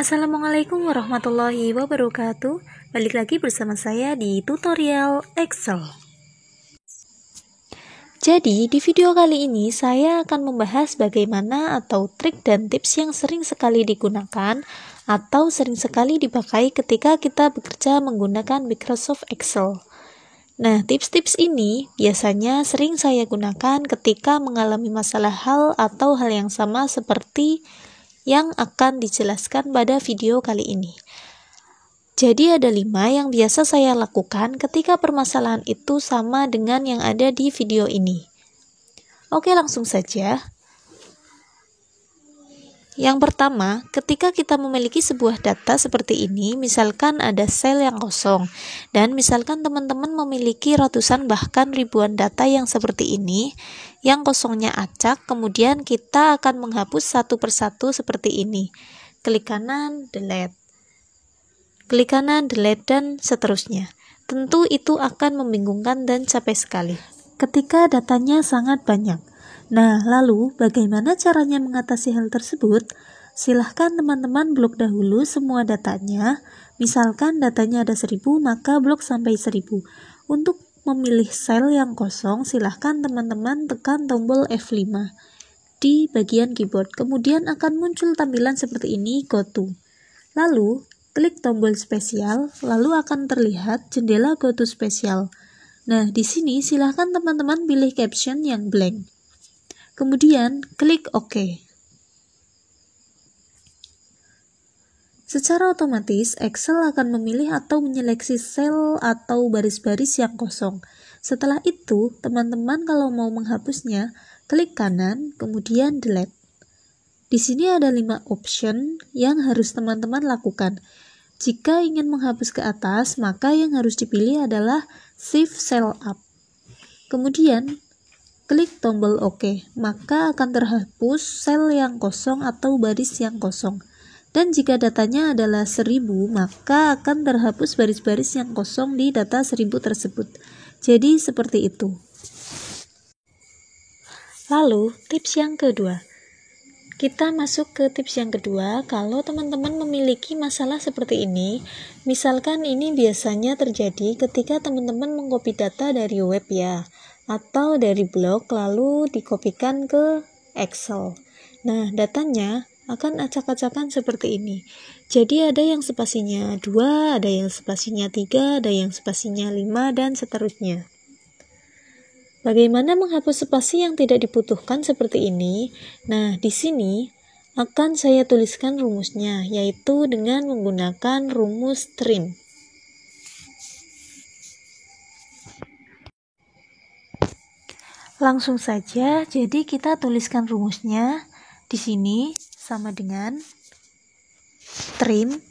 Assalamualaikum warahmatullahi wabarakatuh. Balik lagi bersama saya di tutorial Excel. Jadi di video kali ini saya akan membahas bagaimana atau trik dan tips yang sering sekali digunakan atau sering sekali dipakai ketika kita bekerja menggunakan Microsoft Excel. Nah, tips-tips ini biasanya sering saya gunakan ketika mengalami masalah hal atau hal yang sama seperti yang akan dijelaskan pada video kali ini. Jadi ada 5 yang biasa saya lakukan ketika permasalahan itu sama dengan yang ada di video ini. Oke, langsung saja. Yang pertama, ketika kita memiliki sebuah data seperti ini, misalkan ada sel yang kosong, dan misalkan teman-teman memiliki ratusan bahkan ribuan data yang seperti ini, yang kosongnya acak, kemudian kita akan menghapus satu persatu seperti ini. Klik kanan, delete. Klik kanan, delete, dan seterusnya. Tentu itu akan membingungkan dan capek sekali ketika datanya sangat banyak. Nah, lalu bagaimana caranya mengatasi hal tersebut? Silahkan teman-teman blok dahulu semua datanya. Misalkan datanya ada 1000, maka blok sampai 1000. Untuk memilih sel yang kosong, silahkan teman-teman tekan tombol F5 di bagian keyboard. Kemudian akan muncul tampilan seperti ini, Go To. Lalu, klik tombol spesial, lalu akan terlihat jendela Go To spesial. Nah, di sini silahkan teman-teman pilih caption yang blank. Kemudian, klik OK. Secara otomatis, Excel akan memilih atau menyeleksi sel atau baris-baris yang kosong. Setelah itu, teman-teman kalau mau menghapusnya, klik kanan, kemudian delete. Di sini ada 5 option yang harus teman-teman lakukan. Jika ingin menghapus ke atas, maka yang harus dipilih adalah Shift Cell Up. Kemudian, klik tombol OK, maka akan terhapus sel yang kosong atau baris yang kosong. Dan jika datanya adalah 1000, maka akan terhapus baris-baris yang kosong di data 1000 tersebut. Jadi seperti itu. Lalu, tips yang kedua. Kita masuk ke tips yang kedua. Kalau teman-teman memiliki masalah seperti ini, misalkan ini biasanya terjadi ketika teman-teman mengcopy data dari web ya, atau dari blog lalu dikopikan ke Excel. Nah, datanya akan acak-acakan seperti ini. Jadi ada yang spasinya 2, ada yang spasinya 3, ada yang spasinya 5, dan seterusnya. Bagaimana menghapus spasi yang tidak dibutuhkan seperti ini? Nah, di sini akan saya tuliskan rumusnya, yaitu dengan menggunakan rumus trim. Langsung saja, jadi kita tuliskan rumusnya di sini sama dengan trim,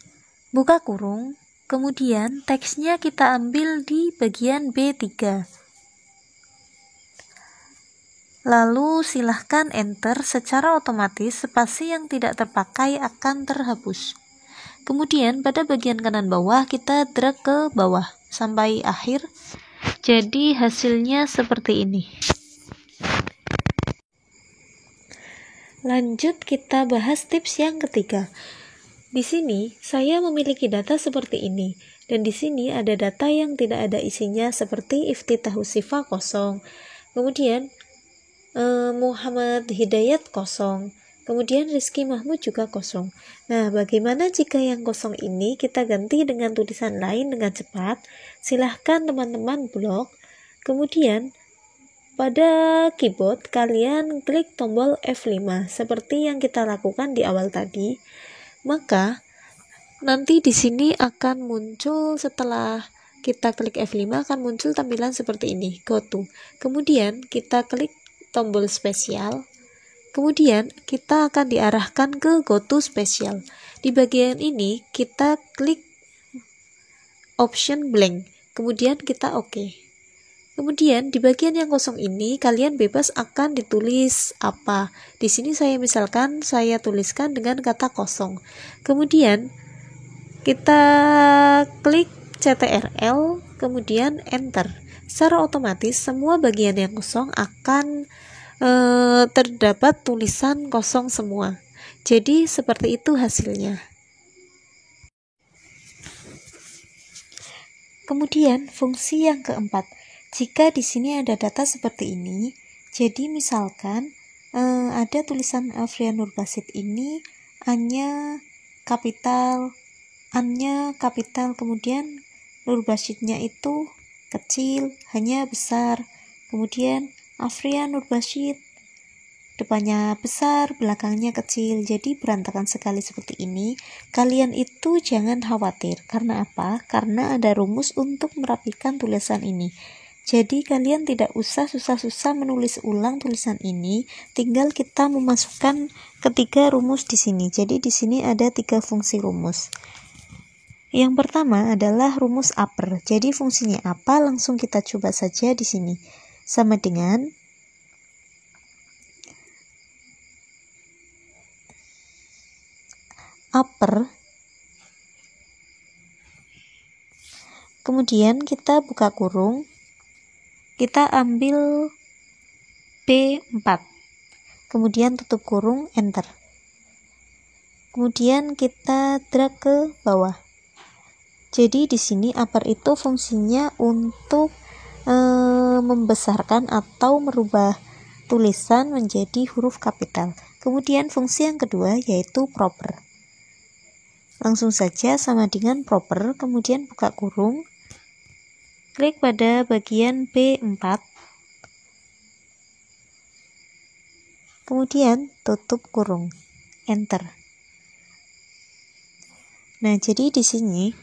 buka kurung, kemudian teksnya kita ambil di bagian B3. Lalu silahkan enter, secara otomatis spasi yang tidak terpakai akan terhapus. Kemudian pada bagian kanan bawah kita drag ke bawah sampai akhir. Jadi hasilnya seperti ini. Lanjut kita bahas tips yang ketiga. Di sini saya memiliki data seperti ini, dan di sini ada data yang tidak ada isinya seperti Iftitahu Sifa kosong. Kemudian Muhammad Hidayat kosong, kemudian Rizky Mahmud juga kosong. Nah, bagaimana jika yang kosong ini kita ganti dengan tulisan lain dengan cepat? Silahkan teman-teman blok, kemudian pada keyboard kalian klik tombol F5 seperti yang kita lakukan di awal tadi. Maka nanti di sini akan muncul, setelah kita klik F5 akan muncul tampilan seperti ini, Go To. Kemudian kita klik tombol spesial, kemudian kita akan diarahkan ke Go To spesial. Di bagian ini kita klik option blank, kemudian kita OK. Kemudian di bagian yang kosong ini kalian bebas akan ditulis apa. Di sini saya misalkan saya tuliskan dengan kata kosong. Kemudian kita klik CTRL, kemudian enter. Secara otomatis semua bagian yang kosong akan terdapat tulisan kosong semua. Jadi seperti itu hasilnya. Kemudian fungsi yang keempat, jika di sini ada data seperti ini, jadi misalkan ada tulisan Afrian Nurbasid ini A-nya kapital, N-nya kapital, kemudian Nurbasidnya itu kecil, hanya besar. Kemudian Afrian Nurbasid depannya besar, belakangnya kecil, jadi berantakan sekali seperti ini. Kalian itu jangan khawatir. Karena apa? Karena ada rumus untuk merapikan tulisan ini. Jadi kalian tidak usah susah-susah menulis ulang tulisan ini, tinggal kita memasukkan ketiga rumus di sini. Jadi di sini ada 3 fungsi rumus. Yang pertama adalah rumus upper. Jadi fungsinya apa? Langsung kita coba saja di sini. Sama dengan upper, kemudian kita buka kurung, kita ambil B4, kemudian tutup kurung, enter. Kemudian kita drag ke bawah. Jadi di sini upper itu fungsinya untuk membesarkan atau merubah tulisan menjadi huruf kapital. Kemudian fungsi yang kedua yaitu proper. Langsung saja sama dengan proper, kemudian buka kurung, klik pada bagian B4, kemudian tutup kurung, enter. Nah, jadi di sini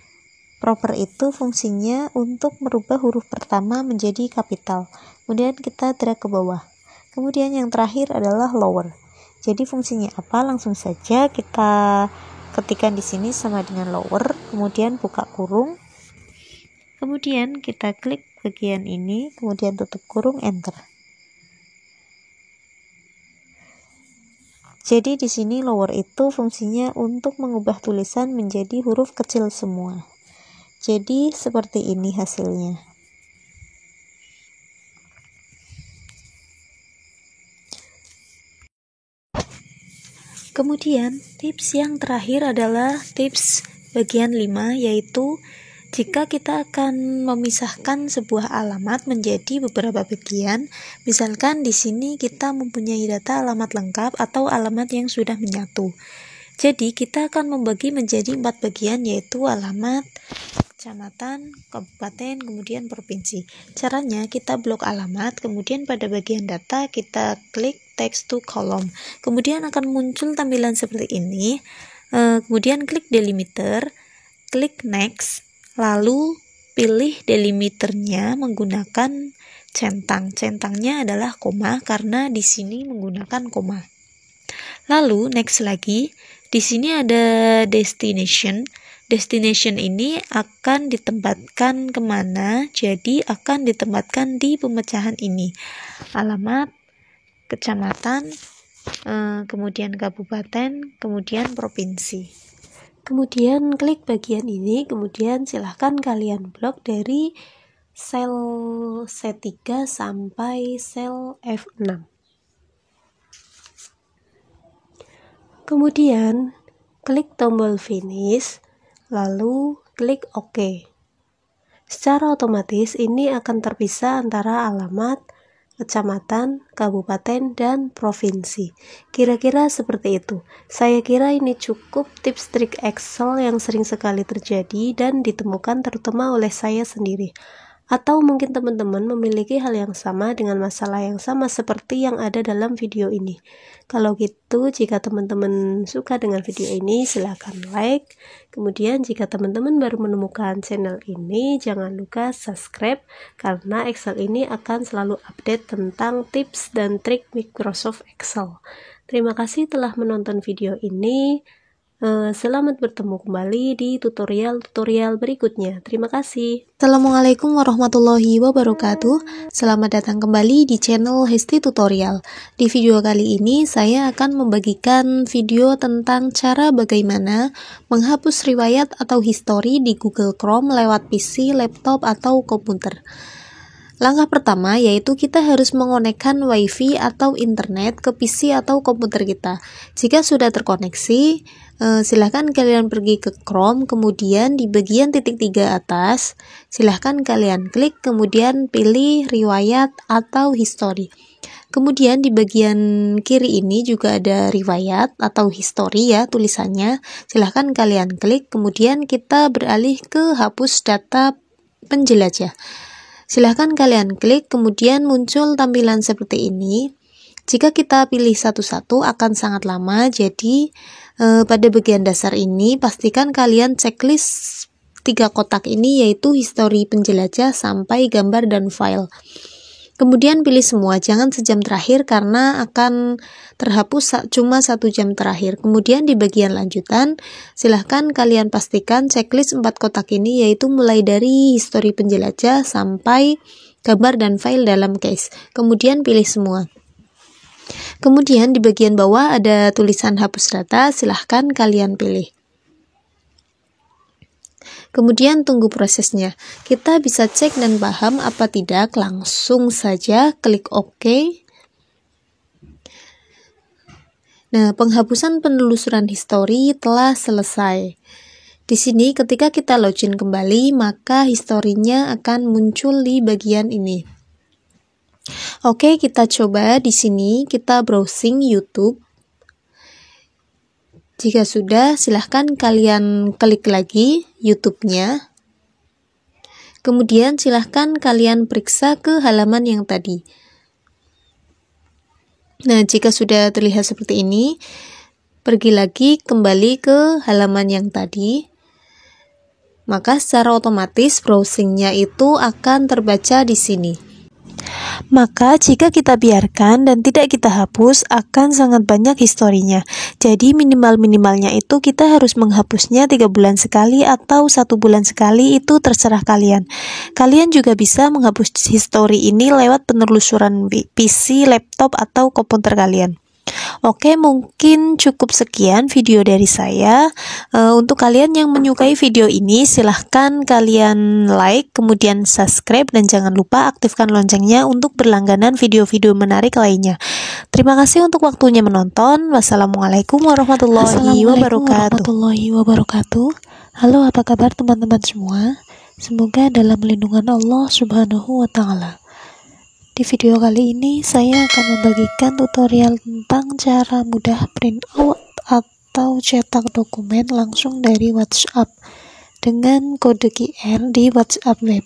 proper itu fungsinya untuk merubah huruf pertama menjadi kapital. Kemudian kita drag ke bawah. Kemudian yang terakhir adalah lower. Jadi fungsinya apa? Langsung saja kita ketikkan di sini sama dengan lower, kemudian buka kurung, kemudian kita klik bagian ini, kemudian tutup kurung, enter. Jadi di sini lower itu fungsinya untuk mengubah tulisan menjadi huruf kecil semua. Jadi seperti ini hasilnya. Kemudian tips yang terakhir adalah tips bagian 5, yaitu jika kita akan memisahkan sebuah alamat menjadi beberapa bagian, misalkan di sini kita mempunyai data alamat lengkap atau alamat yang sudah menyatu. Jadi kita akan membagi menjadi 4 bagian, yaitu alamat, kecamatan, kabupaten, kemudian provinsi. Caranya kita blok alamat, kemudian pada bagian data kita klik text to column. Kemudian akan muncul tampilan seperti ini. Kemudian klik delimiter, klik next, lalu pilih delimiternya menggunakan centang. Centangnya adalah koma karena di sini menggunakan koma. Lalu next lagi, di sini ada destination. Destination ini akan ditempatkan kemana? Jadi akan ditempatkan di pemecahan ini. Alamat, kecamatan, kemudian kabupaten, kemudian provinsi. Kemudian klik bagian ini, kemudian silahkan kalian blok dari sel C3 sampai sel F6. Kemudian klik tombol finish, lalu klik OK. Secara otomatis ini akan terpisah antara alamat, kecamatan, kabupaten, dan provinsi. Kira-kira seperti itu. Saya kira ini cukup tips trik Excel yang sering sekali terjadi dan ditemukan terutama oleh saya sendiri. Atau mungkin teman-teman memiliki hal yang sama dengan masalah yang sama seperti yang ada dalam video ini. Kalau gitu, jika teman-teman suka dengan video ini, silahkan like. Kemudian jika teman-teman baru menemukan channel ini, jangan lupa subscribe, karena Excel ini akan selalu update tentang tips dan trik Microsoft Excel. Terima kasih telah menonton video ini. Selamat bertemu kembali di tutorial-tutorial berikutnya. Terima kasih. Assalamualaikum warahmatullahi wabarakatuh. Selamat datang kembali di channel Hesti Tutorial. Di video kali ini saya akan membagikan video tentang cara bagaimana menghapus riwayat atau history di Google Chrome lewat PC, laptop, atau komputer. Langkah pertama yaitu kita harus mengonekkan WiFi atau internet ke PC atau komputer kita. Jika sudah terkoneksi, silahkan kalian pergi ke Chrome, kemudian di bagian titik 3 atas, silahkan kalian klik, kemudian pilih riwayat atau history. Kemudian di bagian kiri ini juga ada riwayat atau history ya tulisannya. Silahkan kalian klik, kemudian kita beralih ke hapus data penjelajah. Silahkan kalian klik, kemudian muncul tampilan seperti ini. Jika kita pilih satu-satu akan sangat lama, jadi pada bagian dasar ini pastikan kalian checklist 3 kotak ini, yaitu history penjelajah sampai gambar dan file. Kemudian pilih semua, jangan sejam terakhir karena akan terhapus cuma 1 jam terakhir. Kemudian di bagian lanjutan, silahkan kalian pastikan checklist 4 kotak ini, yaitu mulai dari history penjelajah sampai gambar dan file dalam case. Kemudian pilih semua. Kemudian di bagian bawah ada tulisan hapus data, silahkan kalian pilih. Kemudian tunggu prosesnya. Kita bisa cek dan paham apa tidak, langsung saja klik OK. Nah, penghapusan penelusuran histori telah selesai. Di sini ketika kita login kembali, maka historinya akan muncul di bagian ini. Oke, kita coba di sini kita browsing YouTube. Jika sudah, silahkan kalian klik lagi YouTube-nya. Kemudian silahkan kalian periksa ke halaman yang tadi. Nah, jika sudah terlihat seperti ini, pergi lagi kembali ke halaman yang tadi. Maka secara otomatis browsingnya itu akan terbaca di sini. Maka jika kita biarkan dan tidak kita hapus, akan sangat banyak historinya. Jadi minimal-minimalnya itu kita harus menghapusnya 3 bulan sekali atau 1 bulan sekali, itu terserah kalian. Kalian juga bisa menghapus histori ini lewat penelusuran PC, laptop, atau komputer kalian. Oke, mungkin cukup sekian video dari saya. Untuk kalian yang menyukai video ini, silahkan kalian like, kemudian subscribe, dan jangan lupa aktifkan loncengnya untuk berlangganan video-video menarik lainnya. Terima kasih untuk waktunya menonton. Wassalamualaikum warahmatullahi wabarakatuh. Halo, apa kabar teman-teman semua? Semoga dalam lindungan Allah Subhanahu wa Ta'ala. Di video kali ini saya akan membagikan tutorial tentang cara mudah print out atau cetak dokumen langsung dari WhatsApp dengan kode QR di WhatsApp web.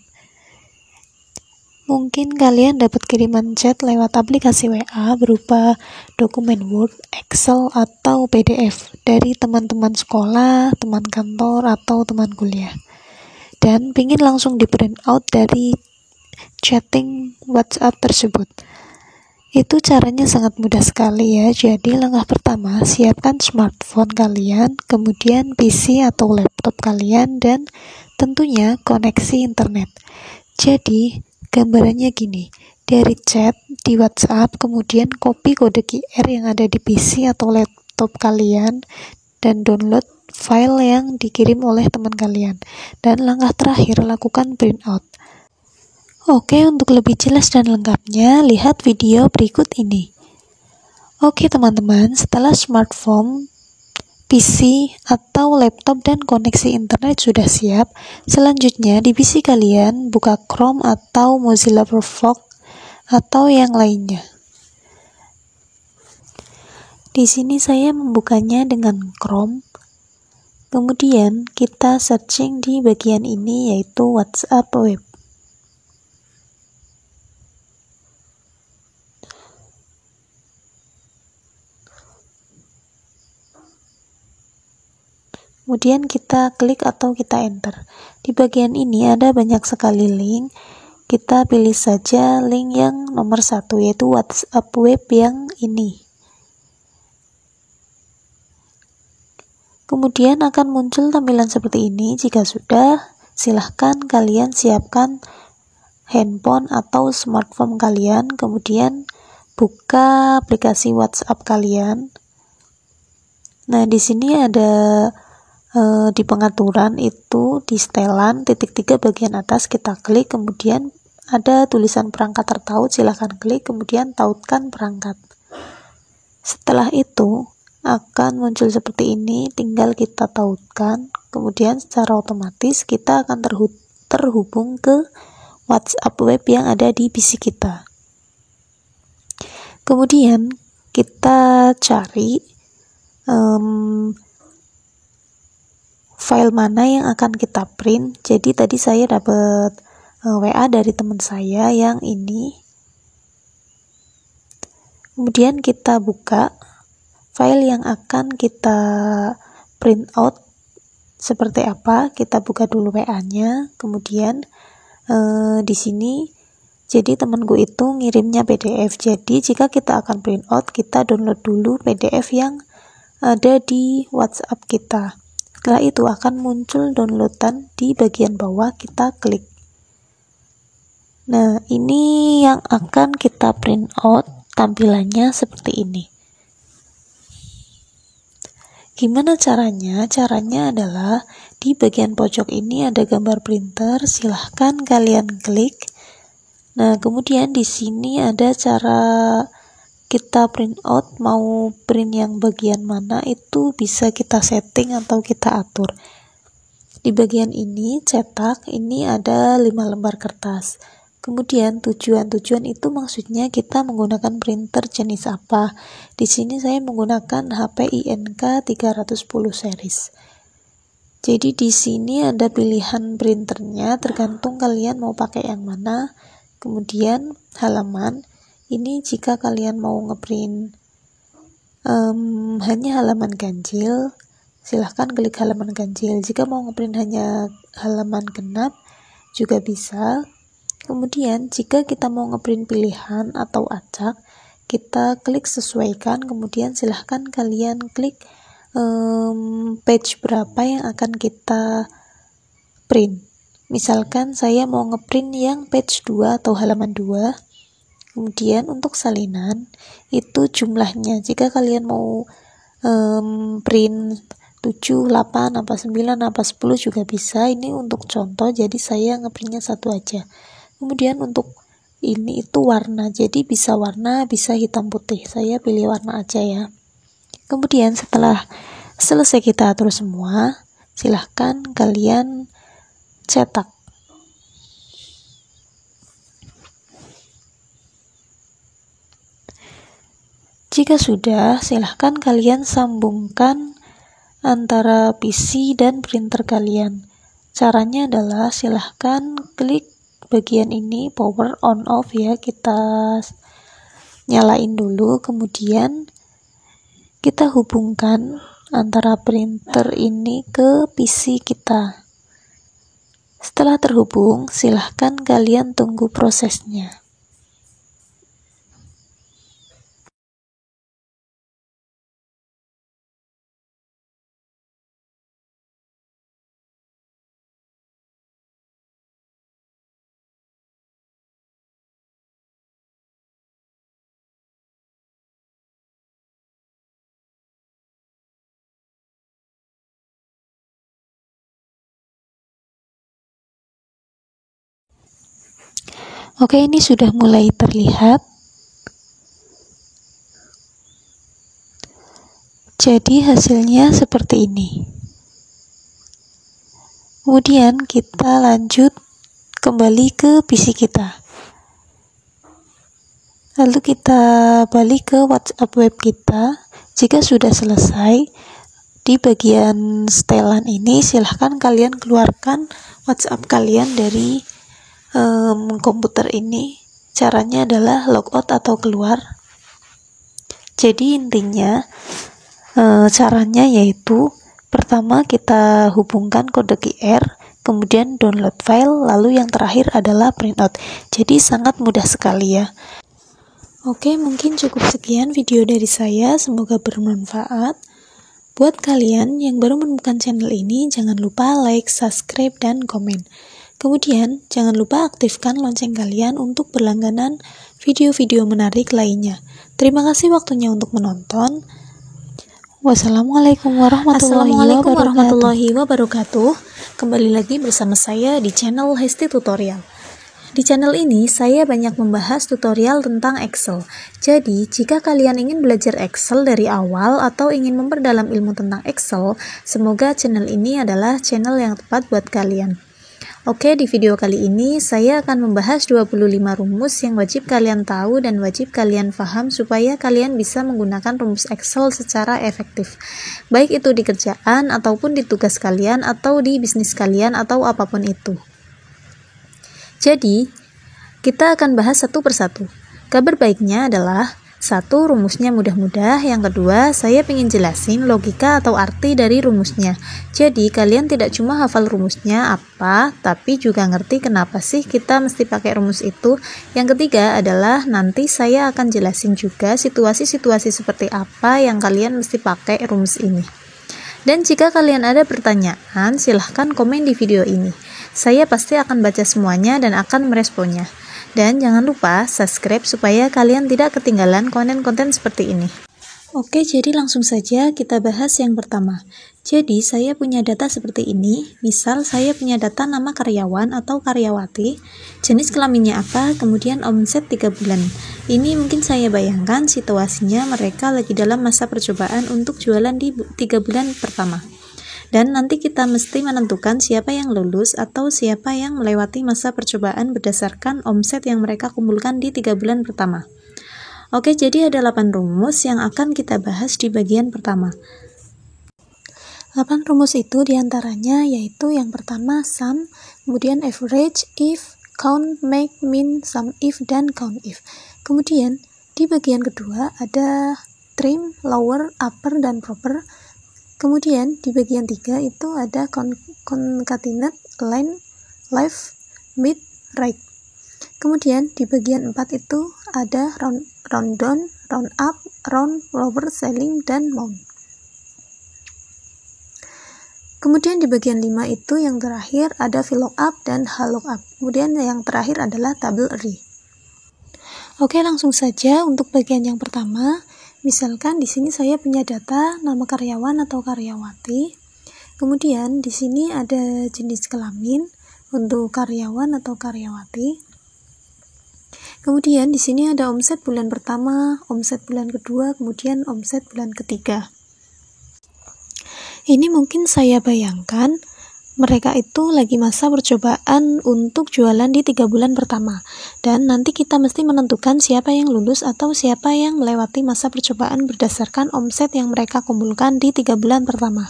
Mungkin kalian dapat kiriman chat lewat aplikasi WA berupa dokumen Word, Excel, atau PDF dari teman-teman sekolah, teman kantor, atau teman kuliah. Dan ingin langsung di print out dari chatting WhatsApp tersebut. Itu caranya sangat mudah sekali ya. Jadi langkah pertama, siapkan smartphone kalian, kemudian PC atau laptop kalian, dan tentunya koneksi internet. Jadi gambarannya gini, dari chat di WhatsApp, kemudian copy kode QR yang ada di PC atau laptop kalian, dan download file yang dikirim oleh teman kalian. Dan langkah terakhir, lakukan print out. Oke, untuk lebih jelas dan lengkapnya, lihat video berikut ini. Oke teman-teman, setelah smartphone, PC, atau laptop dan koneksi internet sudah siap, selanjutnya di PC kalian buka Chrome atau Mozilla Firefox atau yang lainnya. Di sini saya membukanya dengan Chrome. Kemudian kita searching di bagian ini, yaitu WhatsApp web. Kemudian kita klik atau kita enter. Di bagian ini ada banyak sekali link. Kita pilih saja link yang nomor 1, yaitu WhatsApp web yang ini. Kemudian akan muncul tampilan seperti ini. Jika sudah, silahkan kalian siapkan handphone atau smartphone kalian. Kemudian buka aplikasi WhatsApp kalian. Nah, di sini ada di pengaturan itu di setelan titik 3 bagian atas, kita klik, kemudian ada tulisan perangkat tertaut, silahkan klik, kemudian tautkan perangkat. Setelah itu akan muncul seperti ini, tinggal kita tautkan, kemudian secara otomatis kita akan terhubung ke WhatsApp web yang ada di PC kita. Kemudian kita cari file mana yang akan kita print. Jadi tadi saya dapat WA dari teman saya yang ini. Kemudian kita buka file yang akan kita print out seperti apa. Kita buka dulu WA-nya. Kemudian di sini jadi temanku itu ngirimnya PDF. Jadi jika kita akan print out, kita download dulu PDF yang ada di WhatsApp kita. Setelah itu akan muncul downloadan di bagian bawah, kita klik. Nah, ini yang akan kita print out, tampilannya seperti ini. Gimana caranya? Caranya adalah di bagian pojok ini ada gambar printer, silahkan kalian klik. Nah, kemudian di sini ada cara kita print out, mau print yang bagian mana itu bisa kita setting atau kita atur. Di bagian ini cetak, ini ada 5 lembar kertas. Kemudian tujuan itu maksudnya kita menggunakan printer jenis apa. Di sini saya menggunakan HP INK 310 series. Jadi di sini ada pilihan printernya, tergantung kalian mau pakai yang mana. Kemudian halaman. Ini jika kalian mau ngeprint hanya halaman ganjil, silahkan klik halaman ganjil. Jika mau ngeprint hanya halaman genap, juga bisa. Kemudian jika kita mau ngeprint pilihan atau acak, kita klik sesuaikan, kemudian silahkan kalian klik page berapa yang akan kita print. Misalkan saya mau ngeprint yang page 2 atau halaman 2. Kemudian untuk salinan itu jumlahnya, jika kalian mau print 7, 8, apa 9, apa 10 juga bisa. Ini untuk contoh, jadi saya ngeprintnya 1 aja. Kemudian untuk ini itu warna, jadi bisa warna, bisa hitam putih. Saya pilih warna aja ya. Kemudian setelah selesai kita atur semua, silahkan kalian cetak. Jika sudah, silahkan kalian sambungkan antara PC dan printer kalian. Caranya adalah silahkan klik bagian ini, power on off ya, kita nyalain dulu, kemudian kita hubungkan antara printer ini ke PC kita. Setelah terhubung, silahkan kalian tunggu prosesnya. Oke, ini sudah mulai terlihat. Jadi hasilnya seperti ini. Kemudian kita lanjut kembali ke PC kita. Lalu kita balik ke WhatsApp web kita. Jika sudah selesai, di bagian setelan ini silahkan kalian keluarkan WhatsApp kalian dari komputer ini. Caranya adalah logout atau keluar. Jadi intinya caranya yaitu pertama kita hubungkan kode QR, kemudian download file, lalu yang terakhir adalah printout. Jadi sangat mudah sekali ya. Oke, mungkin cukup sekian video dari saya, semoga bermanfaat. Buat kalian yang baru menemukan channel ini, jangan lupa like, subscribe, dan komen. Kemudian, jangan lupa aktifkan lonceng kalian untuk berlangganan video-video menarik lainnya. Terima kasih waktunya untuk menonton. Wassalamualaikum warahmatullahi wabarakatuh. Kembali lagi bersama saya di channel Hesti Tutorial. Di channel ini, saya banyak membahas tutorial tentang Excel. Jadi, jika kalian ingin belajar Excel dari awal atau ingin memperdalam ilmu tentang Excel, semoga channel ini adalah channel yang tepat buat kalian. Oke, di video kali ini, saya akan membahas 25 rumus yang wajib kalian tahu dan wajib kalian paham supaya kalian bisa menggunakan rumus Excel secara efektif. Baik itu di kerjaan, ataupun di tugas kalian, atau di bisnis kalian, atau apapun itu. Jadi, kita akan bahas satu persatu. Kabar baiknya adalah, satu, rumusnya mudah-mudah. Yang kedua, saya ingin jelasin logika atau arti dari rumusnya. Jadi, kalian tidak cuma hafal rumusnya apa, tapi juga ngerti kenapa sih kita mesti pakai rumus itu. Yang ketiga adalah, nanti saya akan jelasin juga situasi-situasi seperti apa yang kalian mesti pakai rumus ini. Dan jika kalian ada pertanyaan, silahkan komen di video ini. Saya pasti akan baca semuanya dan akan meresponnya. Dan jangan lupa subscribe supaya kalian tidak ketinggalan konten-konten seperti ini. Oke, jadi langsung saja kita bahas yang pertama. Jadi, saya punya data seperti ini. Misal, saya punya data nama karyawan atau karyawati, jenis kelaminnya apa, kemudian omset 3 bulan. Ini mungkin saya bayangkan situasinya mereka lagi dalam masa percobaan untuk jualan di 3 bulan pertama. Dan nanti kita mesti menentukan siapa yang lulus atau siapa yang melewati masa percobaan berdasarkan omset yang mereka kumpulkan di 3 bulan pertama. Oke, jadi ada 8 rumus yang akan kita bahas di bagian pertama. 8 rumus itu diantaranya yaitu yang pertama sum, kemudian average, if, count, make, min, sum if, dan count if. Kemudian di bagian kedua ada trim, lower, upper, dan proper. Kemudian di bagian 3 itu ada concatenate, line, left, mid, right. Kemudian di bagian 4 itu ada round down, round up, round, lower, ceiling, dan mount. Kemudian di bagian 5 itu yang terakhir ada VLOOKUP dan HLOOKUP. Kemudian yang terakhir adalah table array. Oke, langsung saja untuk bagian yang pertama. Misalkan di sini saya punya data nama karyawan atau karyawati. Kemudian di sini ada jenis kelamin untuk karyawan atau karyawati. Kemudian di sini ada omset bulan pertama, omset bulan kedua, kemudian omset bulan ketiga. Ini mungkin saya bayangkan mereka itu lagi masa percobaan untuk jualan di 3 bulan pertama. Dan nanti kita mesti menentukan siapa yang lulus atau siapa yang melewati masa percobaan berdasarkan omset yang mereka kumpulkan di 3 bulan pertama.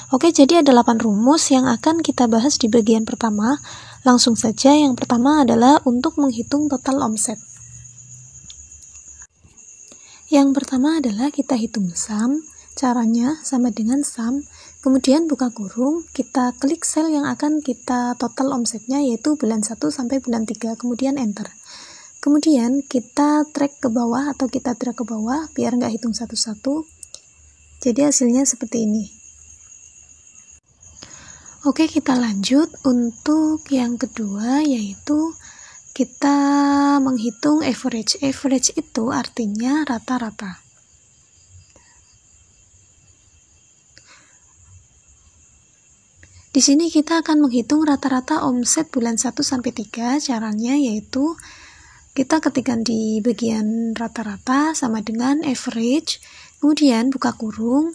Oke, jadi ada 8 rumus yang akan kita bahas di bagian pertama. Langsung saja, yang pertama adalah untuk menghitung total omset. Yang pertama adalah kita hitung sum. Caranya sama dengan sum, kemudian buka kurung, kita klik sel yang akan kita total omsetnya yaitu bulan 1 sampai bulan 3, kemudian enter. Kemudian kita track ke bawah atau kita drag ke bawah biar nggak hitung satu-satu. Jadi hasilnya seperti ini. Oke, kita lanjut untuk yang kedua yaitu kita menghitung average. Average itu artinya rata-rata. Di sini kita akan menghitung rata-rata omset bulan 1 sampai 3. Caranya yaitu kita ketikkan di bagian rata-rata sama dengan average, kemudian buka kurung,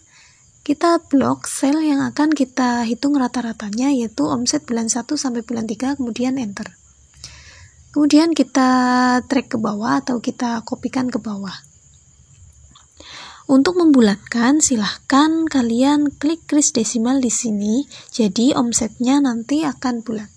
kita blok sel yang akan kita hitung rata-ratanya yaitu omset bulan 1 sampai bulan 3, kemudian enter. Kemudian kita drag ke bawah atau kita kopikan ke bawah. Untuk membulatkan, silahkan kalian klik kris desimal di sini, jadi omsetnya nanti akan bulat.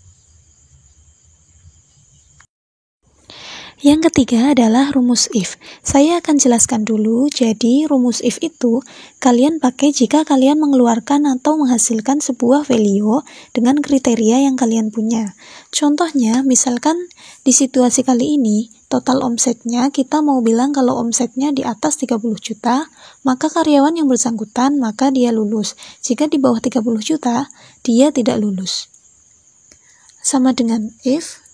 Yang ketiga adalah rumus if. Saya akan jelaskan dulu, jadi rumus if itu kalian pakai jika kalian mengeluarkan atau menghasilkan sebuah value dengan kriteria yang kalian punya. Contohnya, misalkan di situasi kali ini, total omsetnya kita mau bilang kalau omsetnya di atas 30 juta, maka karyawan yang bersangkutan maka dia lulus. Jika di bawah 30 juta, dia tidak lulus. Sama dengan if,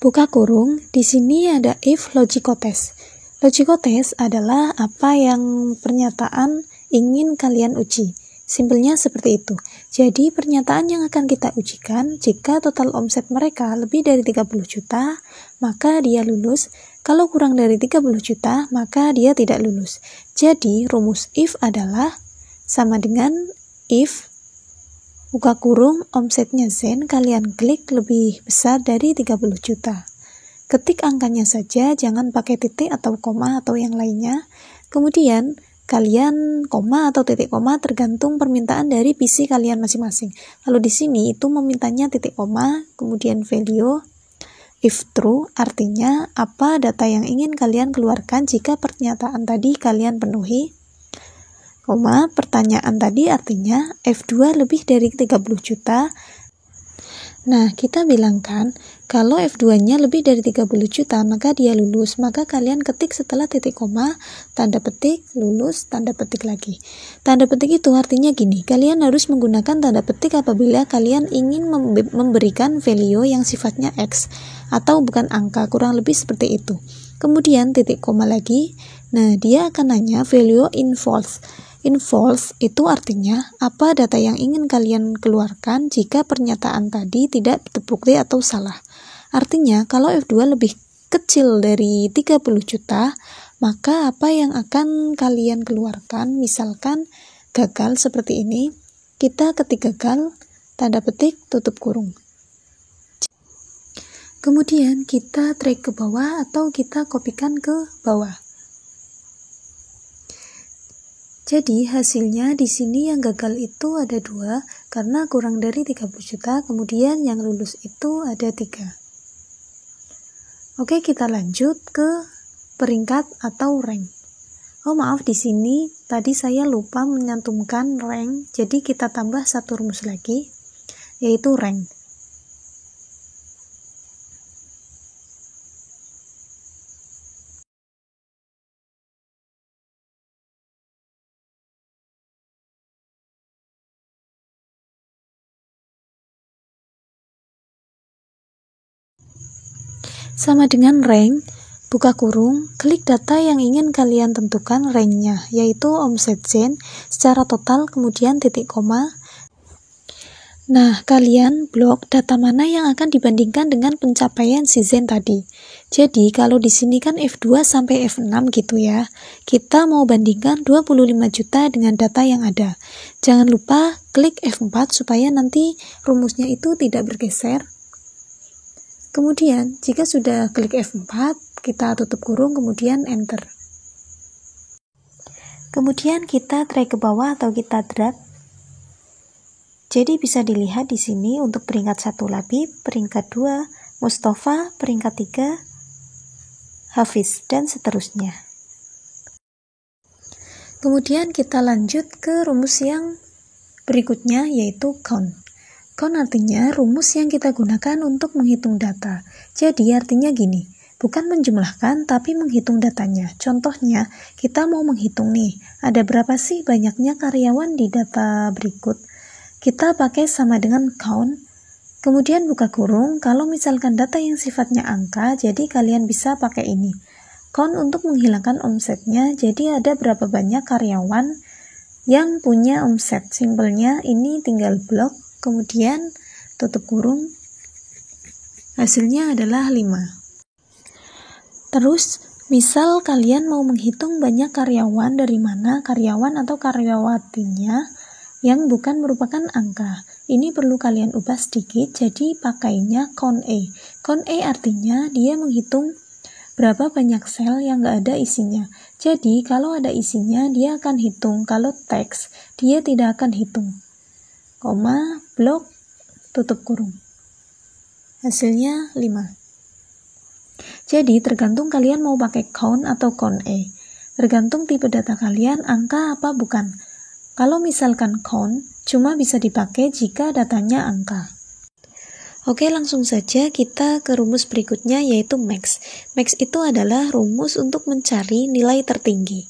buka kurung, di sini ada if logicotest. Logicotest adalah apa yang pernyataan ingin kalian uji. Simpelnya seperti itu. Jadi pernyataan yang akan kita ujikan, jika total omset mereka lebih dari 30 juta, maka dia lulus. Kalau kurang dari 30 juta, maka dia tidak lulus. Jadi rumus if adalah sama dengan if buka kurung omsetnya Zen kalian klik lebih besar dari 30 juta. Ketik angkanya saja, jangan pakai titik atau koma atau yang lainnya. Kemudian kalian koma atau titik koma tergantung permintaan dari PC kalian masing-masing. Kalau di sini itu memintanya titik koma, kemudian value if true, artinya apa data yang ingin kalian keluarkan jika pernyataan tadi kalian penuhi. Koma, pertanyaan tadi artinya F2 lebih dari 30 juta. Nah, kita bilangkan kalau F2-nya lebih dari 30 juta, maka dia lulus. Maka kalian ketik setelah titik koma, tanda petik, lulus, tanda petik lagi. Tanda petik itu artinya gini, kalian harus menggunakan tanda petik apabila kalian ingin memberikan value yang sifatnya X, atau bukan angka, kurang lebih seperti itu. Kemudian titik koma lagi, nah dia akan nanya value in false. In false itu artinya apa data yang ingin kalian keluarkan jika pernyataan tadi tidak terbukti atau salah. Artinya kalau F2 lebih kecil dari 30 juta, maka apa yang akan kalian keluarkan, misalkan gagal seperti ini, kita ketik gagal, tanda petik, tutup kurung. Kemudian kita drag ke bawah atau kita kopikan ke bawah. Jadi hasilnya di sini yang gagal itu ada 2 karena kurang dari 30 juta, kemudian yang lulus itu ada 3. Oke, kita lanjut ke peringkat atau rank. Oh maaf, di sini tadi saya lupa menyantumkan rank, jadi kita tambah satu rumus lagi, yaitu rank. Sama dengan rank, buka kurung, klik data yang ingin kalian tentukan ranknya, yaitu omset Zen secara total, kemudian titik koma. Nah, kalian blok data mana yang akan dibandingkan dengan pencapaian si Zen tadi. Jadi, kalau di sini kan F2 sampai F6 gitu ya. Kita mau bandingkan 25 juta dengan data yang ada. Jangan lupa klik F4 supaya nanti rumusnya itu tidak bergeser. Kemudian, jika sudah klik F4, kita tutup kurung, kemudian enter. Kemudian kita drag ke bawah atau kita drag. Jadi bisa dilihat di sini untuk peringkat 1 Labib, peringkat 2 Mustafa, peringkat 3 Hafiz, dan seterusnya. Kemudian kita lanjut ke rumus yang berikutnya, yaitu count. Count artinya rumus yang kita gunakan untuk menghitung data. Jadi artinya gini, bukan menjumlahkan tapi menghitung datanya. Contohnya, kita mau menghitung nih, ada berapa sih banyaknya karyawan di data berikut. Kita pakai sama dengan count, kemudian buka kurung. Kalau misalkan data yang sifatnya angka, jadi kalian bisa pakai ini. Count untuk menghilangkan omsetnya, jadi ada berapa banyak karyawan yang punya omset. Simpelnya ini tinggal blok, kemudian tutup kurung, hasilnya adalah 5. Terus, misal kalian mau menghitung banyak karyawan, dari mana karyawan atau karyawatinya yang bukan merupakan angka. Ini perlu kalian ubah sedikit, jadi pakainya count A. Count A artinya dia menghitung berapa banyak sel yang nggak ada isinya. Jadi, kalau ada isinya, dia akan hitung. Kalau teks, dia tidak akan hitung. Koma, blok, tutup kurung. Hasilnya 5. Jadi, tergantung kalian mau pakai count atau count A. Tergantung tipe data kalian, angka apa bukan. Kalau misalkan count, cuma bisa dipakai jika datanya angka. Oke, langsung saja kita ke rumus berikutnya, yaitu max. Max itu adalah rumus untuk mencari nilai tertinggi.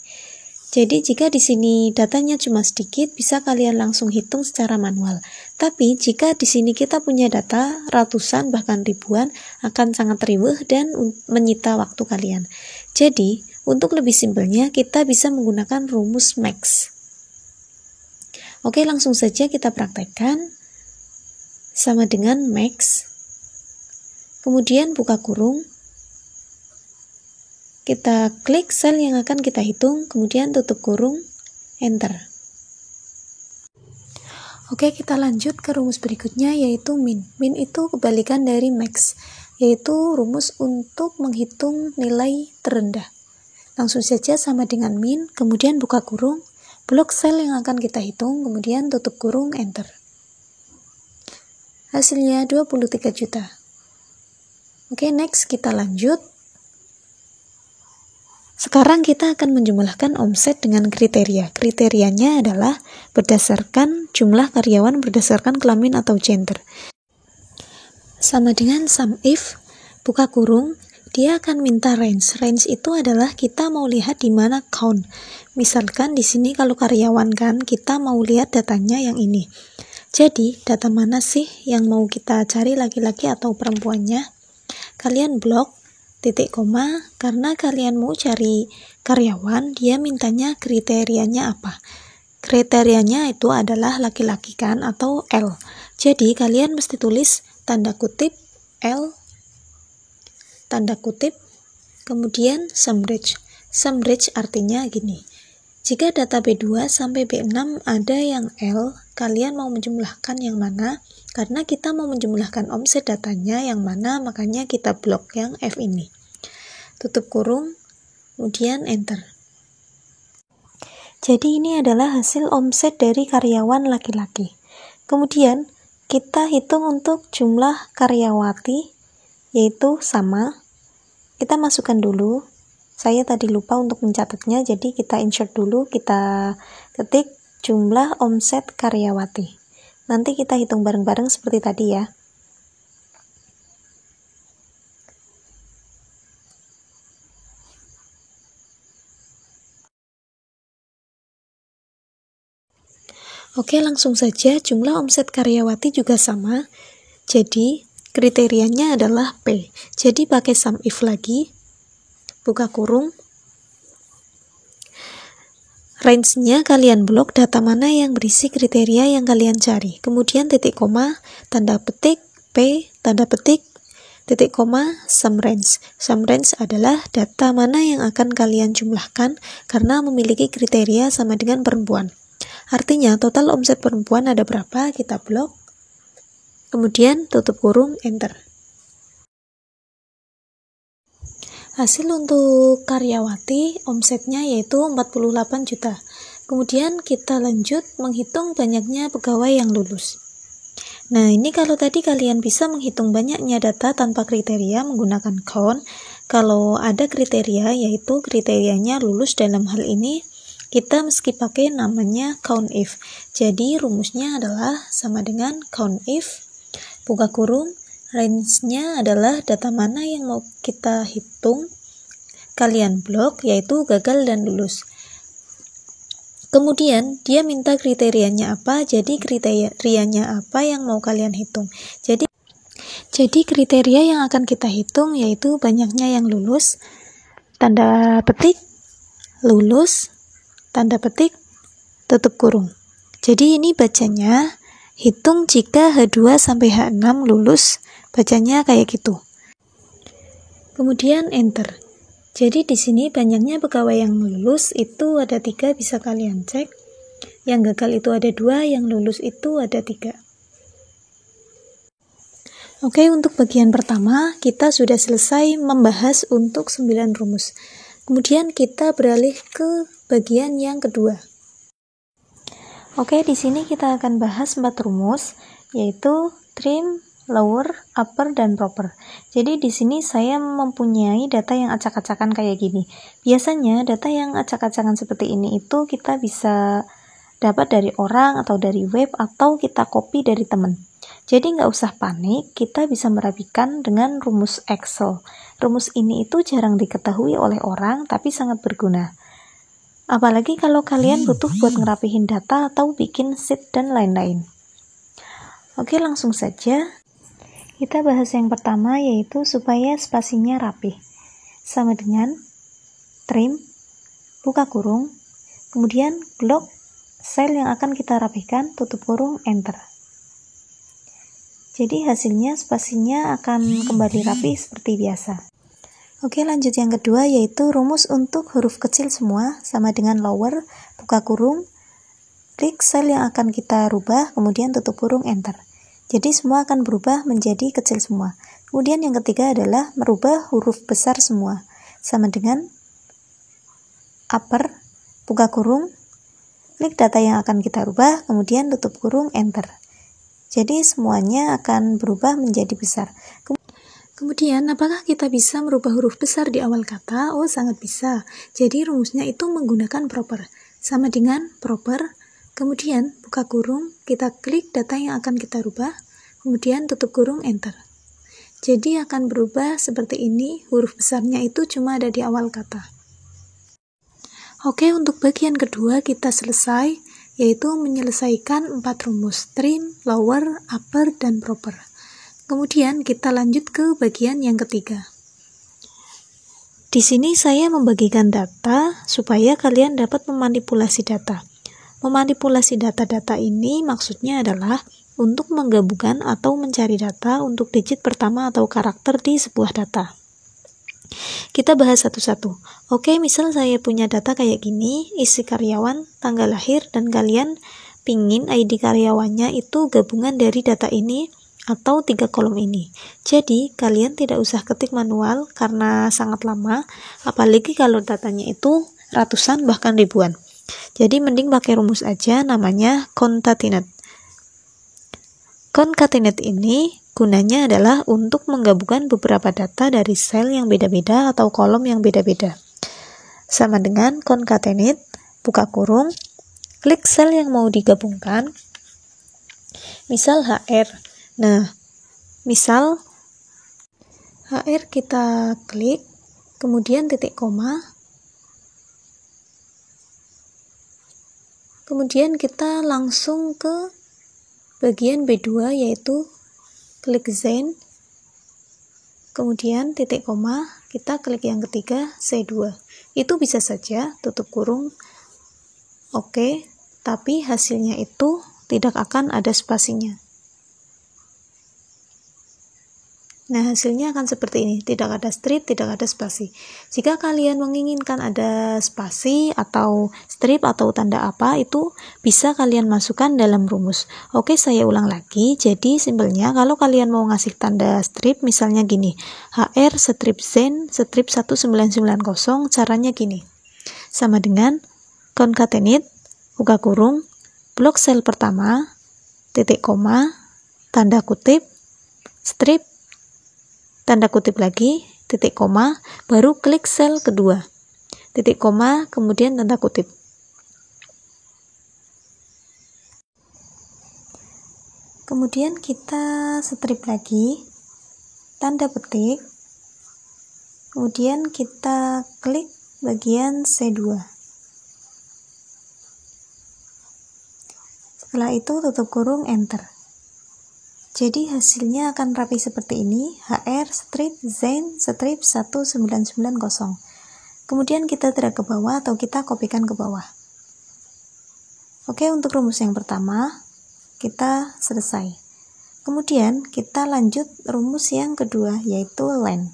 Jadi jika di sini datanya cuma sedikit, bisa kalian langsung hitung secara manual. Tapi jika di sini kita punya data ratusan bahkan ribuan, akan sangat ribet dan menyita waktu kalian. Jadi untuk lebih simpelnya, kita bisa menggunakan rumus max. Oke, langsung saja kita praktekkan. Sama dengan max, kemudian buka kurung, kita klik sel yang akan kita hitung, kemudian tutup kurung, enter. Oke, kita lanjut ke rumus berikutnya, yaitu min. Min itu kebalikan dari max, yaitu rumus untuk menghitung nilai terendah. Langsung saja sama dengan min, kemudian buka kurung, blok sel yang akan kita hitung, kemudian tutup kurung, enter. Hasilnya 23 juta. Oke, next kita lanjut. Sekarang kita akan menjumlahkan omset dengan kriteria. Kriterianya adalah berdasarkan jumlah karyawan berdasarkan kelamin atau gender. Sama dengan sum if, buka kurung, dia akan minta range. Range itu adalah kita mau lihat di mana count. Misalkan di sini kalau karyawan kan, kita mau lihat datanya yang ini. Jadi, data mana sih yang mau kita cari, laki-laki atau perempuannya? Kalian blok titik koma, karena kalian mau cari karyawan, dia mintanya kriterianya apa? Kriterianya itu adalah laki-laki kan, atau L. Jadi kalian mesti tulis tanda kutip L, tanda kutip, kemudian sum range. Sum range artinya gini, jika data B2 sampai B6 ada yang L, kalian mau menjumlahkan yang mana? Karena kita mau menjumlahkan omset datanya yang mana, makanya kita blok yang F ini. Tutup kurung, kemudian enter. Jadi ini adalah hasil omset dari karyawan laki-laki. Kemudian kita hitung untuk jumlah karyawati, yaitu sama. Kita masukkan dulu. Saya tadi lupa untuk mencatatnya, jadi kita insert dulu, kita ketik jumlah omset karyawati. Nanti kita hitung bareng-bareng seperti tadi ya. Oke, langsung saja jumlah omset karyawati juga sama. Jadi, kriterianya adalah P. Jadi pakai sum if lagi. Buka kurung. Range-nya kalian blok data mana yang berisi kriteria yang kalian cari. Kemudian titik koma, tanda petik, P, tanda petik, titik koma, sum range. Sum range adalah data mana yang akan kalian jumlahkan karena memiliki kriteria sama dengan perempuan. Artinya total omset perempuan ada berapa, kita blok. Kemudian tutup kurung, enter. Hasil untuk karyawati omsetnya yaitu 48 juta. Kemudian kita lanjut menghitung banyaknya pegawai yang lulus. Nah, ini kalau tadi kalian bisa menghitung banyaknya data tanpa kriteria menggunakan count. Kalau ada kriteria, yaitu kriterianya lulus, dalam hal ini kita meski pakai namanya count if. Jadi rumusnya adalah sama dengan count if, buka kurung, range-nya adalah data mana yang mau kita hitung, kalian blok, yaitu gagal dan lulus. Kemudian dia minta kriterianya apa, jadi kriterianya apa yang mau kalian hitung. Jadi kriteria yang akan kita hitung yaitu banyaknya yang lulus, tanda petik, lulus, tanda petik, tutup kurung. Jadi ini bacanya, hitung jika H2 sampai H6 lulus, bacanya kayak gitu. Kemudian enter. Jadi di sini banyaknya pegawai yang lulus itu ada 3, bisa kalian cek. Yang gagal itu ada 2, yang lulus itu ada 3. Oke, untuk bagian pertama kita sudah selesai membahas untuk 9 rumus. Kemudian kita beralih ke bagian yang kedua. Oke, di sini kita akan bahas 4 rumus, yaitu trim, lower, upper, dan proper. Jadi di sini saya mempunyai data yang acak-acakan kayak gini. Biasanya data yang acak-acakan seperti ini itu kita bisa dapat dari orang atau dari web atau kita copy dari teman. Jadi nggak usah panik, kita bisa merapikan dengan rumus Excel. Rumus ini itu jarang diketahui oleh orang, tapi sangat berguna. Apalagi kalau kalian butuh buat ngerapihin data atau bikin sheet dan lain-lain. Oke, langsung saja. Kita bahas yang pertama, yaitu supaya spasinya rapi. Sama dengan trim, buka kurung, kemudian blok sel yang akan kita rapihkan, tutup kurung, enter. Jadi hasilnya spasinya akan kembali rapi seperti biasa. Oke, lanjut yang kedua, yaitu rumus untuk huruf kecil semua sama dengan lower, buka kurung, klik sel yang akan kita rubah, kemudian tutup kurung, enter. Jadi semua akan berubah menjadi kecil semua. Kemudian yang ketiga adalah merubah huruf besar semua, sama dengan upper, buka kurung, klik data yang akan kita rubah, kemudian tutup kurung, enter. Jadi semuanya akan berubah menjadi besar. Kemudian, apakah kita bisa merubah huruf besar di awal kata? Oh, sangat bisa. Jadi rumusnya itu menggunakan proper. Sama dengan proper, kemudian buka kurung, kita klik data yang akan kita rubah, kemudian tutup kurung, enter. Jadi akan berubah seperti ini, huruf besarnya itu cuma ada di awal kata. Oke, untuk bagian kedua kita selesai, yaitu menyelesaikan 4 rumus, trim, lower, upper, dan proper. Kemudian kita lanjut ke bagian yang ketiga. Di sini saya membagikan data supaya kalian dapat memanipulasi data. Memanipulasi data-data ini maksudnya adalah untuk menggabungkan atau mencari data untuk digit pertama atau karakter di sebuah data. Kita bahas satu-satu. Oke, misal saya punya data kayak gini, isi karyawan, tanggal lahir, dan kalian pingin ID karyawannya itu gabungan dari data ini atau 3 kolom ini. Jadi, kalian tidak usah ketik manual karena sangat lama, apalagi kalau datanya itu ratusan bahkan ribuan. Jadi, mending pakai rumus aja, namanya concatenate. Concatenate ini gunanya adalah untuk menggabungkan beberapa data dari sel yang beda-beda atau kolom yang beda-beda. Sama dengan concatenate, buka kurung, klik sel yang mau digabungkan, misal HR. Nah, misal HR kita klik, kemudian titik koma, kemudian kita langsung ke bagian B2 yaitu klik Zen, kemudian titik koma, kita klik yang ketiga C2. Itu bisa saja tutup kurung, oke, tapi hasilnya itu tidak akan ada spasinya. Nah, hasilnya akan seperti ini, tidak ada strip, tidak ada spasi. Jika kalian menginginkan ada spasi atau strip atau tanda apa, itu bisa kalian masukkan dalam rumus. Oke, saya ulang lagi. Jadi simpelnya kalau kalian mau ngasih tanda strip, misalnya gini, HR strip Zen strip 1990, caranya gini. Sama dengan concatenate, buka kurung, blok sel pertama, titik koma, tanda kutip, strip, tanda kutip lagi, titik koma, baru klik sel kedua, titik koma, kemudian tanda kutip. Kemudian kita strip lagi, tanda petik, kemudian kita klik bagian C2. Setelah itu tutup kurung, enter. Jadi hasilnya akan rapi seperti ini, HR strip Zen strip 1990. Kemudian kita drag ke bawah atau kita kopikan ke bawah. Oke, untuk rumus yang pertama kita selesai. Kemudian kita lanjut rumus yang kedua yaitu len.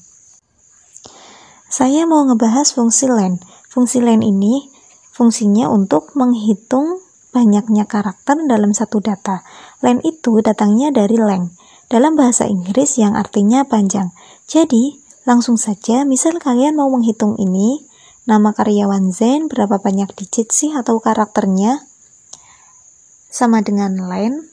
Saya mau ngebahas fungsi len. Fungsi len ini fungsinya untuk menghitung banyaknya karakter dalam satu data. Len itu datangnya dari length dalam bahasa Inggris yang artinya panjang. Jadi, langsung saja, misal kalian mau menghitung ini, nama karyawan Zen berapa banyak digit sih atau karakternya? Sama dengan len,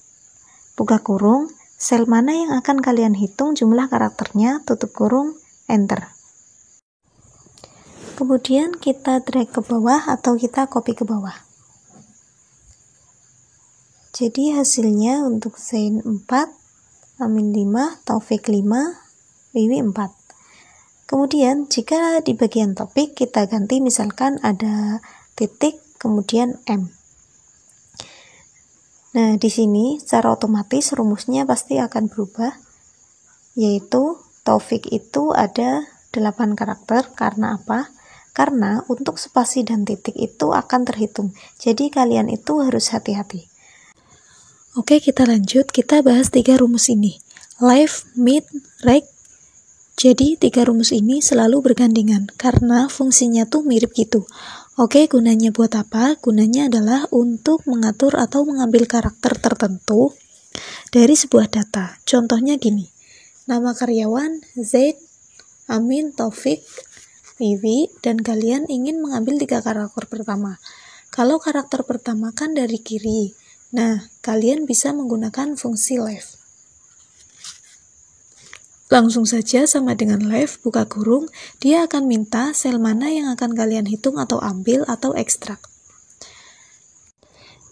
buka kurung, sel mana yang akan kalian hitung jumlah karakternya, tutup kurung, enter. Kemudian kita drag ke bawah atau kita copy ke bawah. Jadi hasilnya untuk Zain 4, Amin 5, Taufik 5, Wiwi 4. Kemudian jika di bagian topik kita ganti misalkan ada titik kemudian M. Nah, di sini secara otomatis rumusnya pasti akan berubah, yaitu Taufik itu ada 8 karakter. Karena apa? karena untuk spasi dan titik itu akan terhitung. Jadi kalian itu harus hati-hati. Oke, kita lanjut. Kita bahas 3 rumus ini. Left, mid, right. Jadi 3 rumus ini selalu bergandengan karena fungsinya tuh mirip gitu. Oke, gunanya buat apa? Gunanya adalah untuk mengatur atau mengambil karakter tertentu dari sebuah data. Contohnya gini. Nama karyawan Z, Amin, Taufik, Wiwi, dan kalian ingin mengambil 3 karakter pertama. Kalau karakter pertama kan dari kiri, nah kalian bisa menggunakan fungsi left. Langsung saja sama dengan left, buka kurung, dia akan minta sel mana yang akan kalian hitung atau ambil atau ekstrak.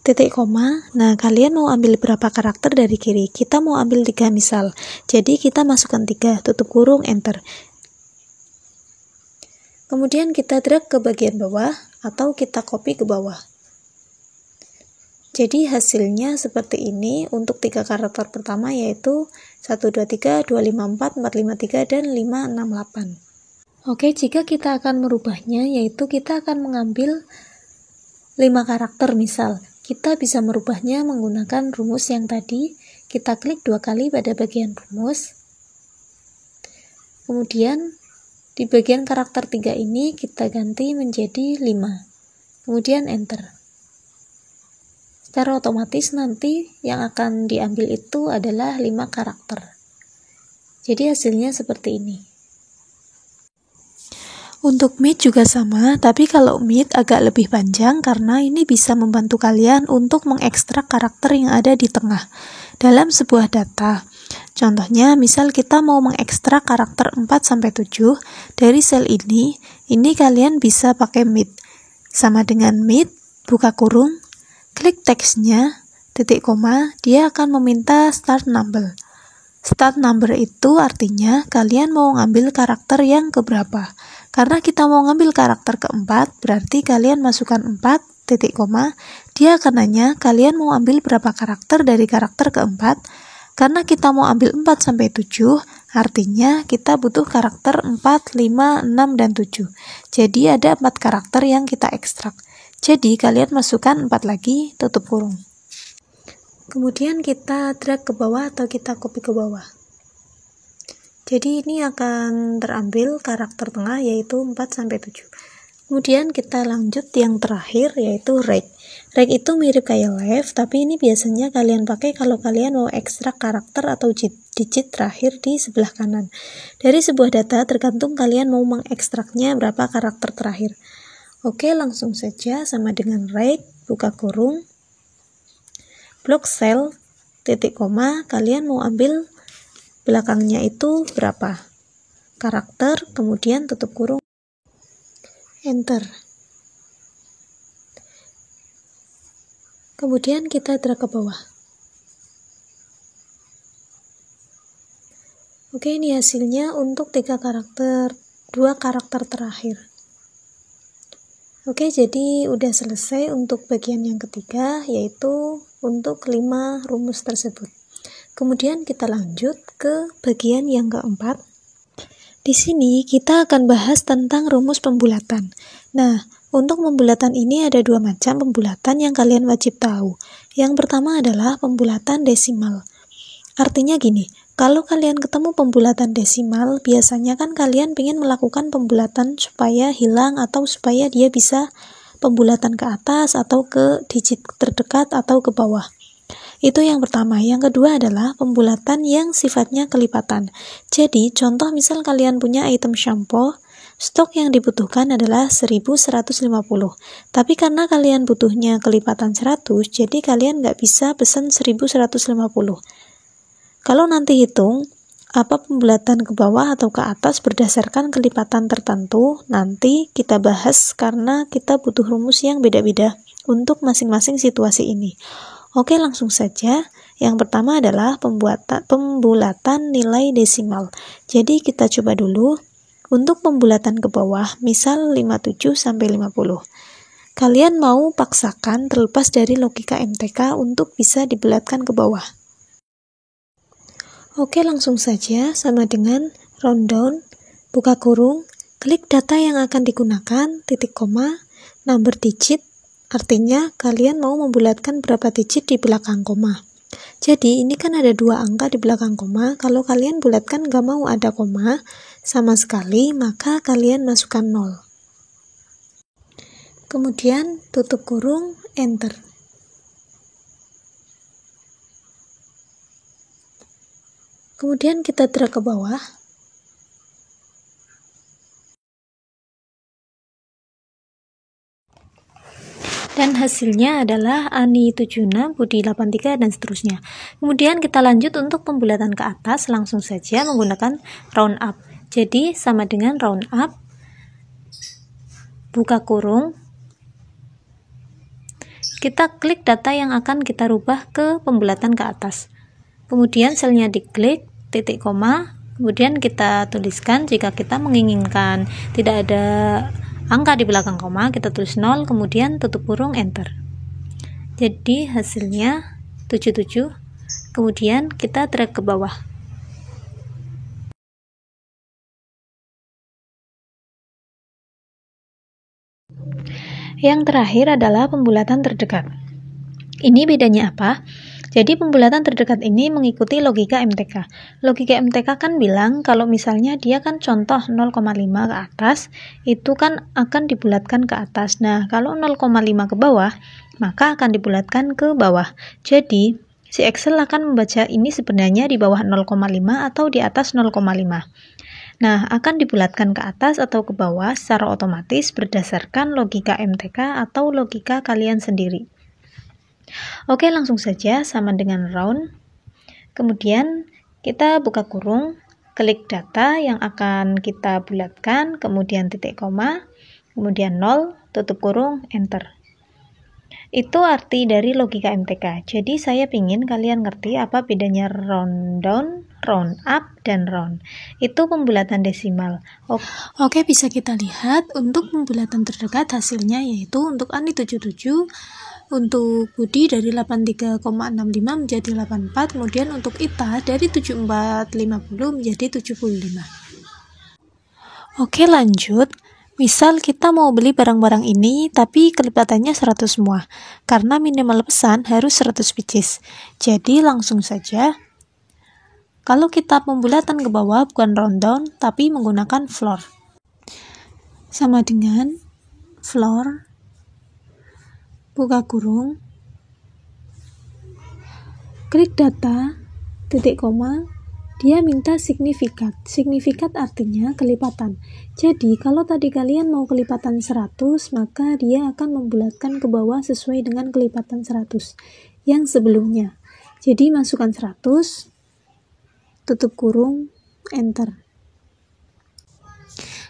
Titik koma, nah kalian mau ambil berapa karakter dari kiri? Kita mau ambil 3 misal, jadi kita masukkan 3, tutup kurung, enter. Kemudian kita drag ke bagian bawah atau kita copy ke bawah. Jadi hasilnya seperti ini untuk 3 karakter pertama yaitu 1, 2, 3, 2, 5, 4, 4, 5, 3, dan 5, 6, 8. Oke, jika kita akan merubahnya yaitu kita akan mengambil 5 karakter misal. Kita bisa merubahnya menggunakan rumus yang tadi. Kita klik 2 kali pada bagian rumus. Kemudian di bagian karakter 3 ini kita ganti menjadi 5. Kemudian enter. Secara otomatis nanti yang akan diambil itu adalah 5 karakter. Jadi hasilnya seperti ini. Untuk mid juga sama, tapi kalau mid agak lebih panjang karena ini bisa membantu kalian untuk mengekstrak karakter yang ada di tengah dalam sebuah data. Contohnya, misal kita mau mengekstrak karakter 4-7 dari sel ini kalian bisa pakai mid. Sama dengan mid, buka kurung, klik teksnya, titik koma, dia akan meminta start number. Start number itu artinya kalian mau ngambil karakter yang keberapa. Karena kita mau ngambil karakter keempat, berarti kalian masukkan 4, titik koma, dia akan nanya kalian mau ambil berapa karakter dari karakter keempat. Karena kita mau ambil 4-7, artinya kita butuh karakter 4, 5, 6, dan 7. Jadi ada 4 karakter yang kita ekstrak. Jadi kalian masukkan 4 lagi, tutup kurung. Kemudian kita drag ke bawah atau kita copy ke bawah. Jadi ini akan terambil karakter tengah yaitu 4-7. Kemudian kita lanjut yang terakhir yaitu right. Right itu mirip kayak left, tapi ini biasanya kalian pakai kalau kalian mau ekstrak karakter atau digit terakhir di sebelah kanan. Dari sebuah data tergantung kalian mau mengekstraknya berapa karakter terakhir. Oke, langsung saja sama dengan right, buka kurung, block cell, titik koma, kalian mau ambil belakangnya itu berapa karakter, kemudian tutup kurung, enter. Kemudian kita drag ke bawah. Oke, ini hasilnya untuk 2 karakter terakhir. Oke, jadi udah selesai untuk bagian yang ketiga, yaitu untuk 5 rumus tersebut. Kemudian kita lanjut ke bagian yang keempat. Di sini kita akan bahas tentang rumus pembulatan. Nah, untuk pembulatan ini ada 2 macam pembulatan yang kalian wajib tahu. Yang pertama adalah pembulatan desimal. Artinya gini, kalau kalian ketemu pembulatan desimal, biasanya kan kalian ingin melakukan pembulatan supaya hilang atau supaya dia bisa pembulatan ke atas atau ke digit terdekat atau ke bawah. Itu yang pertama. Yang kedua adalah pembulatan yang sifatnya kelipatan. Jadi, contoh misal kalian punya item shampoo, stok yang dibutuhkan adalah 1150. Tapi karena kalian butuhnya kelipatan 100, jadi kalian nggak bisa pesan 1150. Kalau nanti hitung, apa pembulatan ke bawah atau ke atas berdasarkan kelipatan tertentu, nanti kita bahas karena kita butuh rumus yang beda-beda untuk masing-masing situasi ini. Oke, langsung saja. Yang pertama adalah pembulatan nilai desimal. Jadi kita coba dulu untuk pembulatan ke bawah, misal 57 sampai 50. Kalian mau paksakan terlepas dari logika MTK untuk bisa dibulatkan ke bawah. Oke, langsung saja sama dengan round down, buka kurung, Klik data yang akan digunakan, titik koma, number digit, artinya kalian mau membulatkan berapa digit di belakang koma. Jadi ini kan ada 2 angka di belakang koma, kalau kalian bulatkan gak mau ada koma sama sekali, maka kalian masukkan 0. Kemudian tutup kurung, enter. Kemudian kita drag ke bawah. Dan hasilnya adalah Ani 76, Budi 83, dan seterusnya. Kemudian kita lanjut untuk pembulatan ke atas, langsung saja menggunakan round up. Jadi sama dengan round up, buka kurung, kita klik data yang akan kita rubah ke pembulatan ke atas. Kemudian selnya diklik, titik koma, kemudian kita tuliskan jika kita menginginkan tidak ada angka di belakang koma, kita tulis 0, kemudian tutup kurung, enter. Jadi hasilnya 77, kemudian kita drag ke bawah. Yang terakhir adalah pembulatan terdekat. Ini bedanya apa? Jadi pembulatan terdekat ini mengikuti logika MTK. Logika MTK kan bilang kalau misalnya dia kan contoh 0,5 ke atas, itu kan akan dibulatkan ke atas. Nah, kalau 0,5 ke bawah, maka akan dibulatkan ke bawah. Jadi, si Excel akan membaca ini sebenarnya di bawah 0,5 atau di atas 0,5. Nah, akan dibulatkan ke atas atau ke bawah secara otomatis berdasarkan logika MTK atau logika kalian sendiri. Oke, langsung saja sama dengan round. Kemudian kita buka kurung, klik data yang akan kita bulatkan, kemudian titik koma, kemudian 0, tutup kurung, enter. Itu arti dari logika MTK. Jadi saya ingin kalian ngerti apa bedanya round down, round up, dan round. Itu pembulatan desimal. Oke, bisa kita lihat untuk pembulatan terdekat hasilnya yaitu untuk Ani 77, untuk Budi dari 83,65 menjadi 84, kemudian untuk Ita dari 7450 menjadi 75. Oke, lanjut. Misal kita mau beli barang-barang ini tapi kelipatannya 100 semua, karena minimal pesan harus 100 pieces. Jadi langsung saja, kalau kita pembulatan ke bawah bukan round down tapi menggunakan floor. Sama dengan floor, buka kurung, klik data, titik koma, dia minta signifikat. Signifikat artinya kelipatan. Jadi kalau tadi kalian mau kelipatan 100, maka dia akan membulatkan ke bawah sesuai dengan kelipatan 100 yang sebelumnya. Jadi masukkan 100, tutup kurung, enter.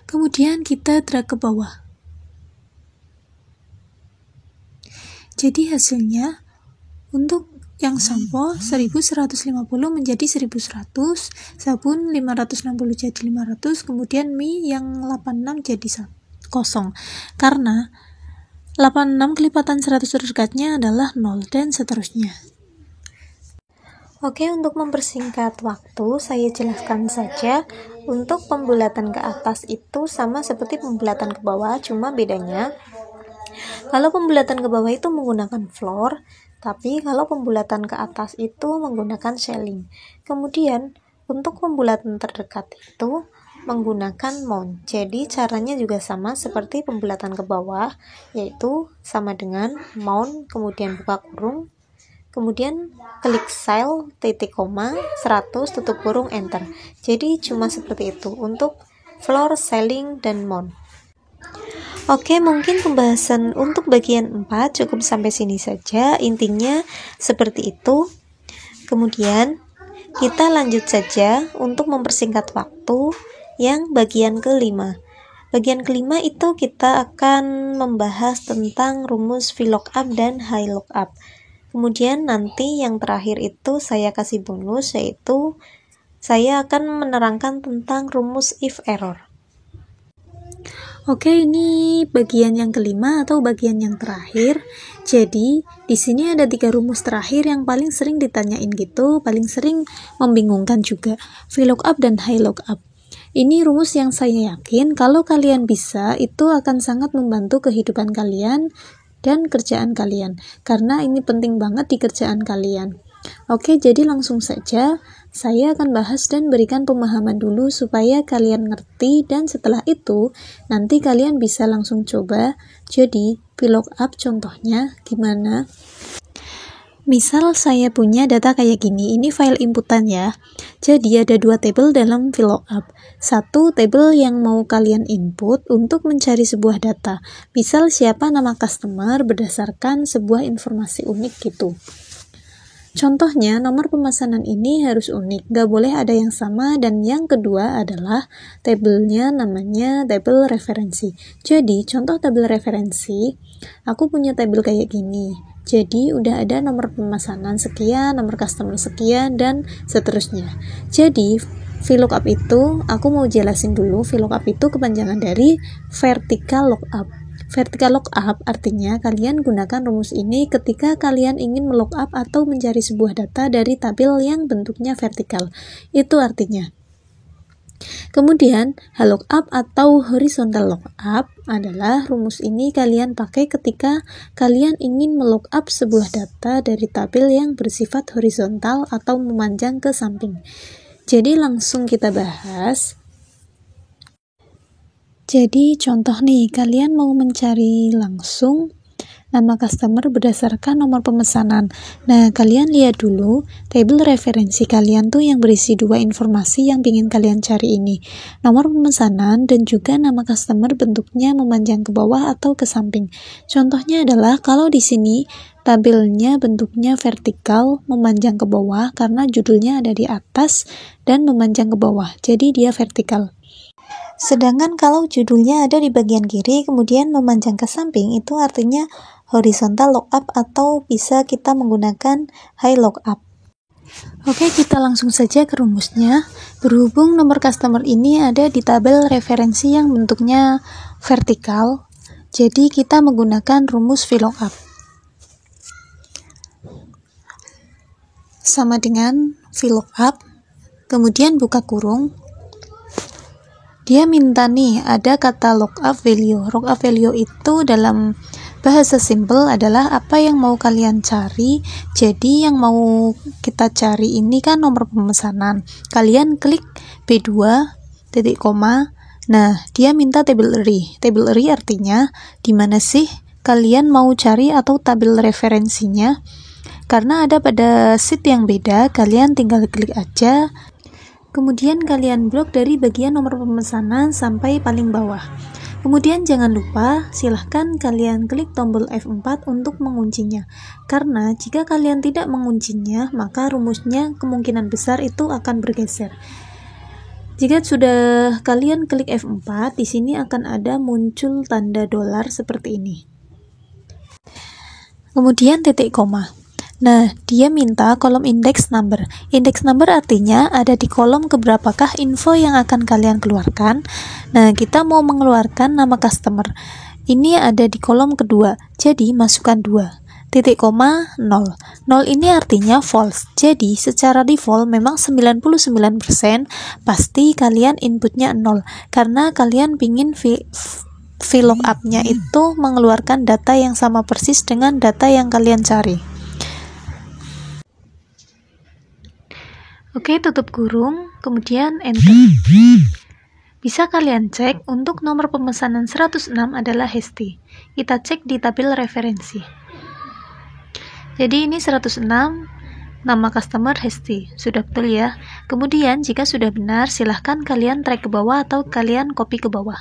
Kemudian kita drag ke bawah. Jadi hasilnya untuk yang sampo 1150 menjadi 1100, sabun 560 jadi 500, kemudian mie yang 86 jadi kosong. Karena 86 kelipatan 100 terdekatnya adalah 0 dan seterusnya. Oke, untuk mempersingkat waktu, saya jelaskan saja. Untuk pembulatan ke atas itu sama seperti pembulatan ke bawah, cuma bedanya kalau pembulatan ke bawah itu menggunakan floor, tapi kalau pembulatan ke atas itu menggunakan shelling. Kemudian untuk pembulatan terdekat itu menggunakan mount. Jadi caranya juga sama seperti pembulatan ke bawah, yaitu sama dengan mount, kemudian buka kurung, kemudian klik cell, titik koma, 100, tutup kurung, enter. Jadi cuma seperti itu untuk floor, shelling, dan mount. Oke, mungkin pembahasan untuk bagian 4 cukup sampai sini saja. Intinya seperti itu. Kemudian kita lanjut saja untuk mempersingkat waktu yang bagian kelima. Bagian kelima itu kita akan membahas tentang rumus VLOOKUP dan HLOOKUP. Kemudian nanti yang terakhir itu saya kasih bonus, yaitu saya akan menerangkan tentang rumus if error. Oke, ini bagian yang kelima atau bagian yang terakhir. Jadi, di sini ada 3 rumus terakhir yang paling sering ditanyain gitu, paling sering membingungkan juga. VLOOKUP dan HLOOKUP. Ini rumus yang saya yakin kalau kalian bisa, itu akan sangat membantu kehidupan kalian dan kerjaan kalian, karena ini penting banget di kerjaan kalian. Oke, jadi langsung saja saya akan bahas dan berikan pemahaman dulu supaya kalian ngerti, dan setelah itu nanti kalian bisa langsung coba. Jadi VLOOKUP contohnya gimana? Misal saya punya data kayak gini, ini file inputan ya. Jadi ada dua tabel dalam VLOOKUP. Satu tabel yang mau kalian input untuk mencari sebuah data. Misal siapa nama customer berdasarkan sebuah informasi unik gitu. Contohnya, nomor pemesanan ini harus unik, gak boleh ada yang sama, dan yang kedua adalah tabelnya namanya tabel referensi. Jadi, contoh tabel referensi, aku punya tabel kayak gini. Jadi, udah ada nomor pemesanan sekian, nomor customer sekian, dan seterusnya. Jadi, VLOOKUP itu, aku mau jelasin dulu, VLOOKUP itu kepanjangan dari vertical lookup. Vertical lookup artinya kalian gunakan rumus ini ketika kalian ingin melookup atau mencari sebuah data dari tabel yang bentuknya vertikal. Itu artinya. Kemudian, lookup atau horizontal lookup adalah rumus ini kalian pakai ketika kalian ingin melookup sebuah data dari tabel yang bersifat horizontal atau memanjang ke samping. Jadi langsung kita bahas. Jadi contoh nih, kalian mau mencari langsung nama customer berdasarkan nomor pemesanan. Nah, kalian lihat dulu tabel referensi kalian tuh yang berisi dua informasi yang ingin kalian cari ini. Nomor pemesanan dan juga nama customer bentuknya memanjang ke bawah atau ke samping. Contohnya adalah kalau di sini tabelnya bentuknya vertikal memanjang ke bawah karena judulnya ada di atas dan memanjang ke bawah. Jadi dia vertikal. Sedangkan kalau judulnya ada di bagian kiri kemudian memanjang ke samping, itu artinya horizontal lookup atau bisa kita menggunakan high lookup. Oke, kita langsung saja ke rumusnya. Berhubung nomor customer ini ada di tabel referensi yang bentuknya vertikal, jadi kita menggunakan rumus VLOOKUP. Sama dengan VLOOKUP, kemudian buka kurung. Dia minta nih ada kata lookup value. Lookup value itu dalam bahasa simple adalah apa yang mau kalian cari. Jadi yang mau kita cari ini kan nomor pemesanan. Kalian klik B2 titik koma. Nah, dia minta table array. Table array artinya di mana sih kalian mau cari atau tabel referensinya. Karena ada pada sheet yang beda, kalian tinggal klik aja. Kemudian kalian blok dari bagian nomor pemesanan sampai paling bawah. Kemudian jangan lupa, silahkan kalian klik tombol F4 untuk menguncinya. Karena jika kalian tidak menguncinya, maka rumusnya kemungkinan besar itu akan bergeser. Jika sudah kalian klik F4, di sini akan ada muncul tanda dolar seperti ini. Kemudian titik koma. Nah, dia minta kolom index number. Index number artinya ada di kolom keberapakah info yang akan kalian keluarkan. Nah, kita mau mengeluarkan nama customer. Ini ada di kolom kedua, jadi masukkan 2. Titik koma 0. 0 ini artinya false. Jadi, secara default memang 99% pasti kalian inputnya 0. Karena kalian pingin VLOOKUP-nya itu mengeluarkan data yang sama persis dengan data yang kalian cari. Oke, tutup kurung, kemudian enter. Bisa kalian cek untuk nomor pemesanan 106 adalah Hesti. Kita cek di tabel referensi. Jadi ini 106, nama customer Hesti. Sudah betul ya. Kemudian jika sudah benar, silahkan kalian drag ke bawah atau kalian copy ke bawah.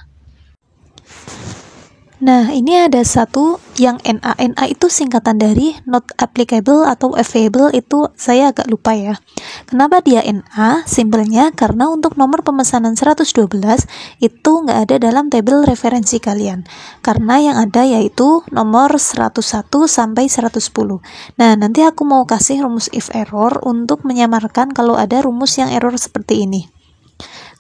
Nah, ini ada satu yang NA. NA itu singkatan dari not applicable atau available, itu saya agak lupa ya. Kenapa dia NA? Simpelnya karena untuk nomor pemesanan 112 itu nggak ada dalam tabel referensi kalian. Karena yang ada yaitu nomor 101 sampai 110. Nah, nanti aku mau kasih rumus if error untuk menyamarkan kalau ada rumus yang error seperti ini.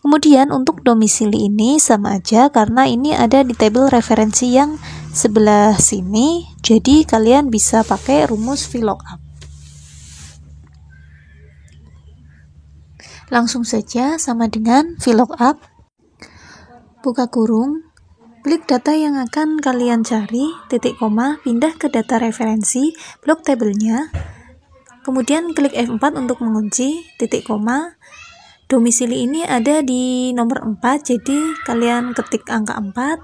Kemudian untuk domisili ini sama aja karena ini ada di tabel referensi yang sebelah sini, jadi kalian bisa pakai rumus VLOOKUP. Langsung saja sama dengan VLOOKUP. buka kurung, klik data yang akan kalian cari, titik koma, pindah ke data referensi, blok tabelnya, kemudian klik F4 untuk mengunci, titik koma, domisili ini ada di nomor 4, jadi kalian ketik angka 4,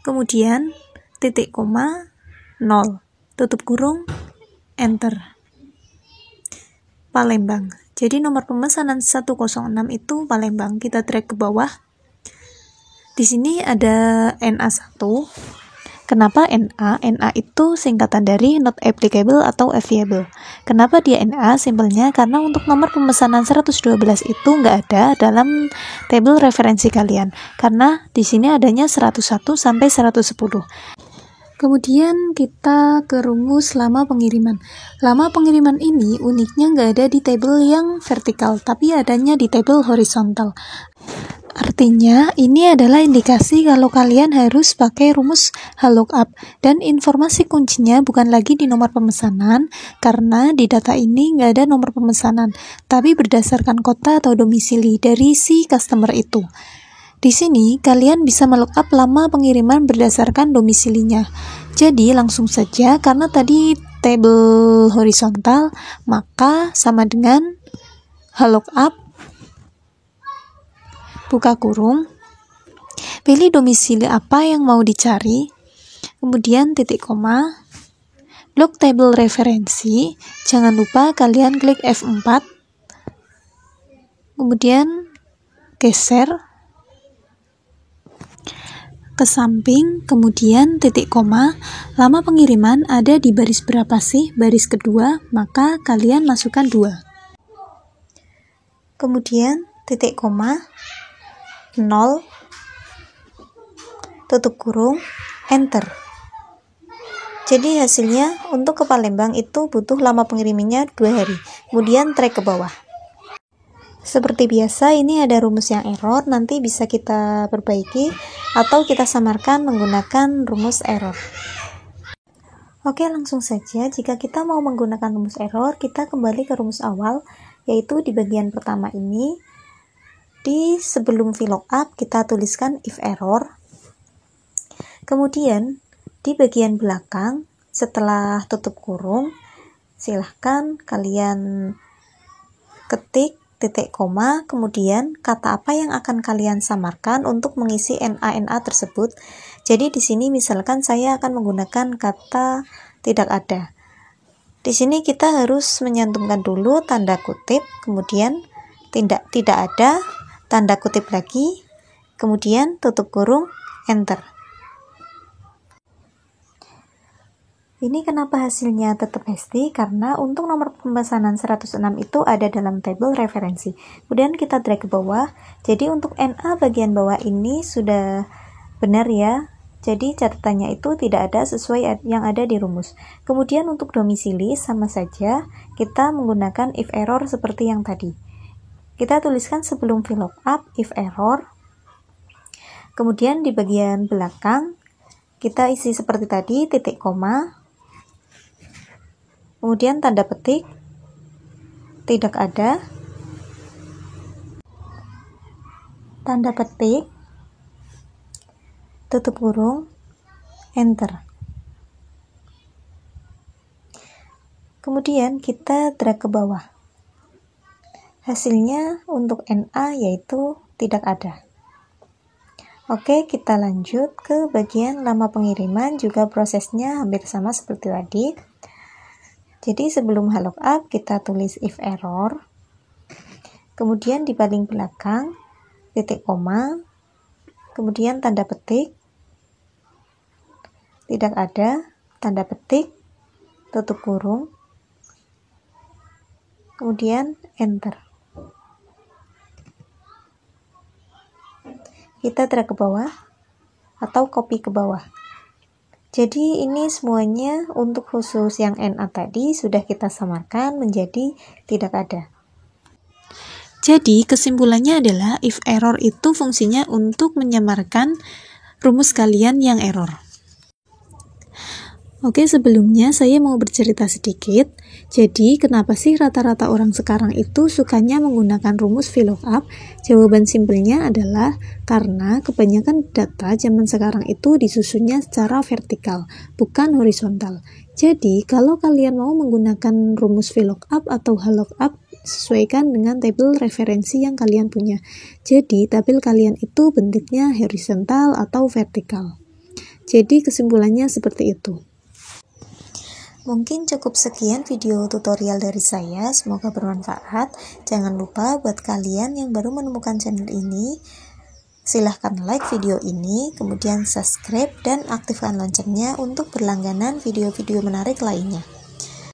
kemudian titik koma, 0, tutup kurung, enter. Palembang. Jadi nomor pemesanan 106 itu Palembang. Kita drag ke bawah. Di sini ada NA1. Kenapa NA? NA itu singkatan dari not applicable atau available. Kenapa dia NA? Simpelnya karena untuk nomor pemesanan 112 itu nggak ada dalam tabel referensi kalian. Karena di sini adanya 101 sampai 110. Kemudian kita ke rumus lama pengiriman. Lama pengiriman ini uniknya nggak ada di tabel yang vertikal, tapi adanya di tabel horizontal. Artinya, ini adalah indikasi kalau kalian harus pakai rumus lookup, dan informasi kuncinya bukan lagi di nomor pemesanan, karena di data ini nggak ada nomor pemesanan, tapi berdasarkan kota atau domisili dari si customer itu. Di sini, kalian bisa melookup lama pengiriman berdasarkan domisilinya. Jadi, langsung saja, karena tadi tabel horizontal, maka sama dengan lookup, buka kurung, pilih domisili apa yang mau dicari, kemudian titik koma, blok tabel referensi, jangan lupa kalian klik F4, kemudian geser ke samping, kemudian titik koma, lama pengiriman ada di baris berapa sih? Baris kedua, maka kalian masukkan 2. Kemudian titik koma, 0, tutup kurung, enter. Jadi hasilnya untuk ke Palembang itu butuh lama pengirimannya 2 hari. Kemudian drag ke bawah. Seperti biasa, ini ada rumus yang error, nanti bisa kita perbaiki atau kita samarkan menggunakan rumus error. Oke, langsung saja. Jika kita mau menggunakan rumus error, kita kembali ke rumus awal, yaitu di bagian pertama ini. Di sebelum VLOOKUP, kita tuliskan if error. Kemudian, di bagian belakang, setelah tutup kurung, silahkan kalian ketik titik koma, kemudian kata apa yang akan kalian samarkan untuk mengisi NA tersebut. Jadi di sini misalkan saya akan menggunakan kata tidak ada. Di sini kita harus menyantumkan dulu tanda kutip, kemudian tidak ada, tanda kutip lagi, kemudian tutup kurung, enter. Ini kenapa hasilnya tetap hasty? Karena untuk nomor pemesanan 106 itu ada dalam tabel referensi. Kemudian kita drag ke bawah. Jadi untuk NA bagian bawah ini sudah benar ya. Jadi catatannya itu tidak ada sesuai yang ada di rumus. Kemudian untuk domisili sama saja kita menggunakan if error seperti yang tadi. Kita tuliskan sebelum VLOOKUP if error. Kemudian di bagian belakang kita isi seperti tadi, titik koma, kemudian tanda petik, tidak ada, tanda petik, tutup kurung, enter. Kemudian kita drag ke bawah. Hasilnya untuk NA yaitu tidak ada. Oke, kita lanjut ke bagian lama pengiriman, juga prosesnya hampir sama seperti tadi. Jadi sebelum lookup kita tulis if error, kemudian di paling belakang titik koma, kemudian tanda petik, tidak ada, tanda petik, tutup kurung, kemudian enter. Kita drag ke bawah atau copy ke bawah. Jadi ini semuanya untuk khusus yang NA tadi sudah kita samarkan menjadi tidak ada. Jadi kesimpulannya adalah if error itu fungsinya untuk menyamarkan rumus kalian yang error. Oke, sebelumnya saya mau bercerita sedikit. Jadi, kenapa sih rata-rata orang sekarang itu sukanya menggunakan rumus VLOOKUP? Jawaban simpelnya adalah karena kebanyakan data zaman sekarang itu disusunnya secara vertikal, bukan horizontal. Jadi, kalau kalian mau menggunakan rumus VLOOKUP atau HLOOKUP, sesuaikan dengan tabel referensi yang kalian punya. Jadi, tabel kalian itu bentuknya horizontal atau vertikal. Jadi, kesimpulannya seperti itu. Mungkin cukup sekian video tutorial dari saya, semoga bermanfaat. Jangan lupa buat kalian yang baru menemukan channel ini, silahkan like video ini, kemudian subscribe dan aktifkan loncengnya untuk berlangganan video-video menarik lainnya.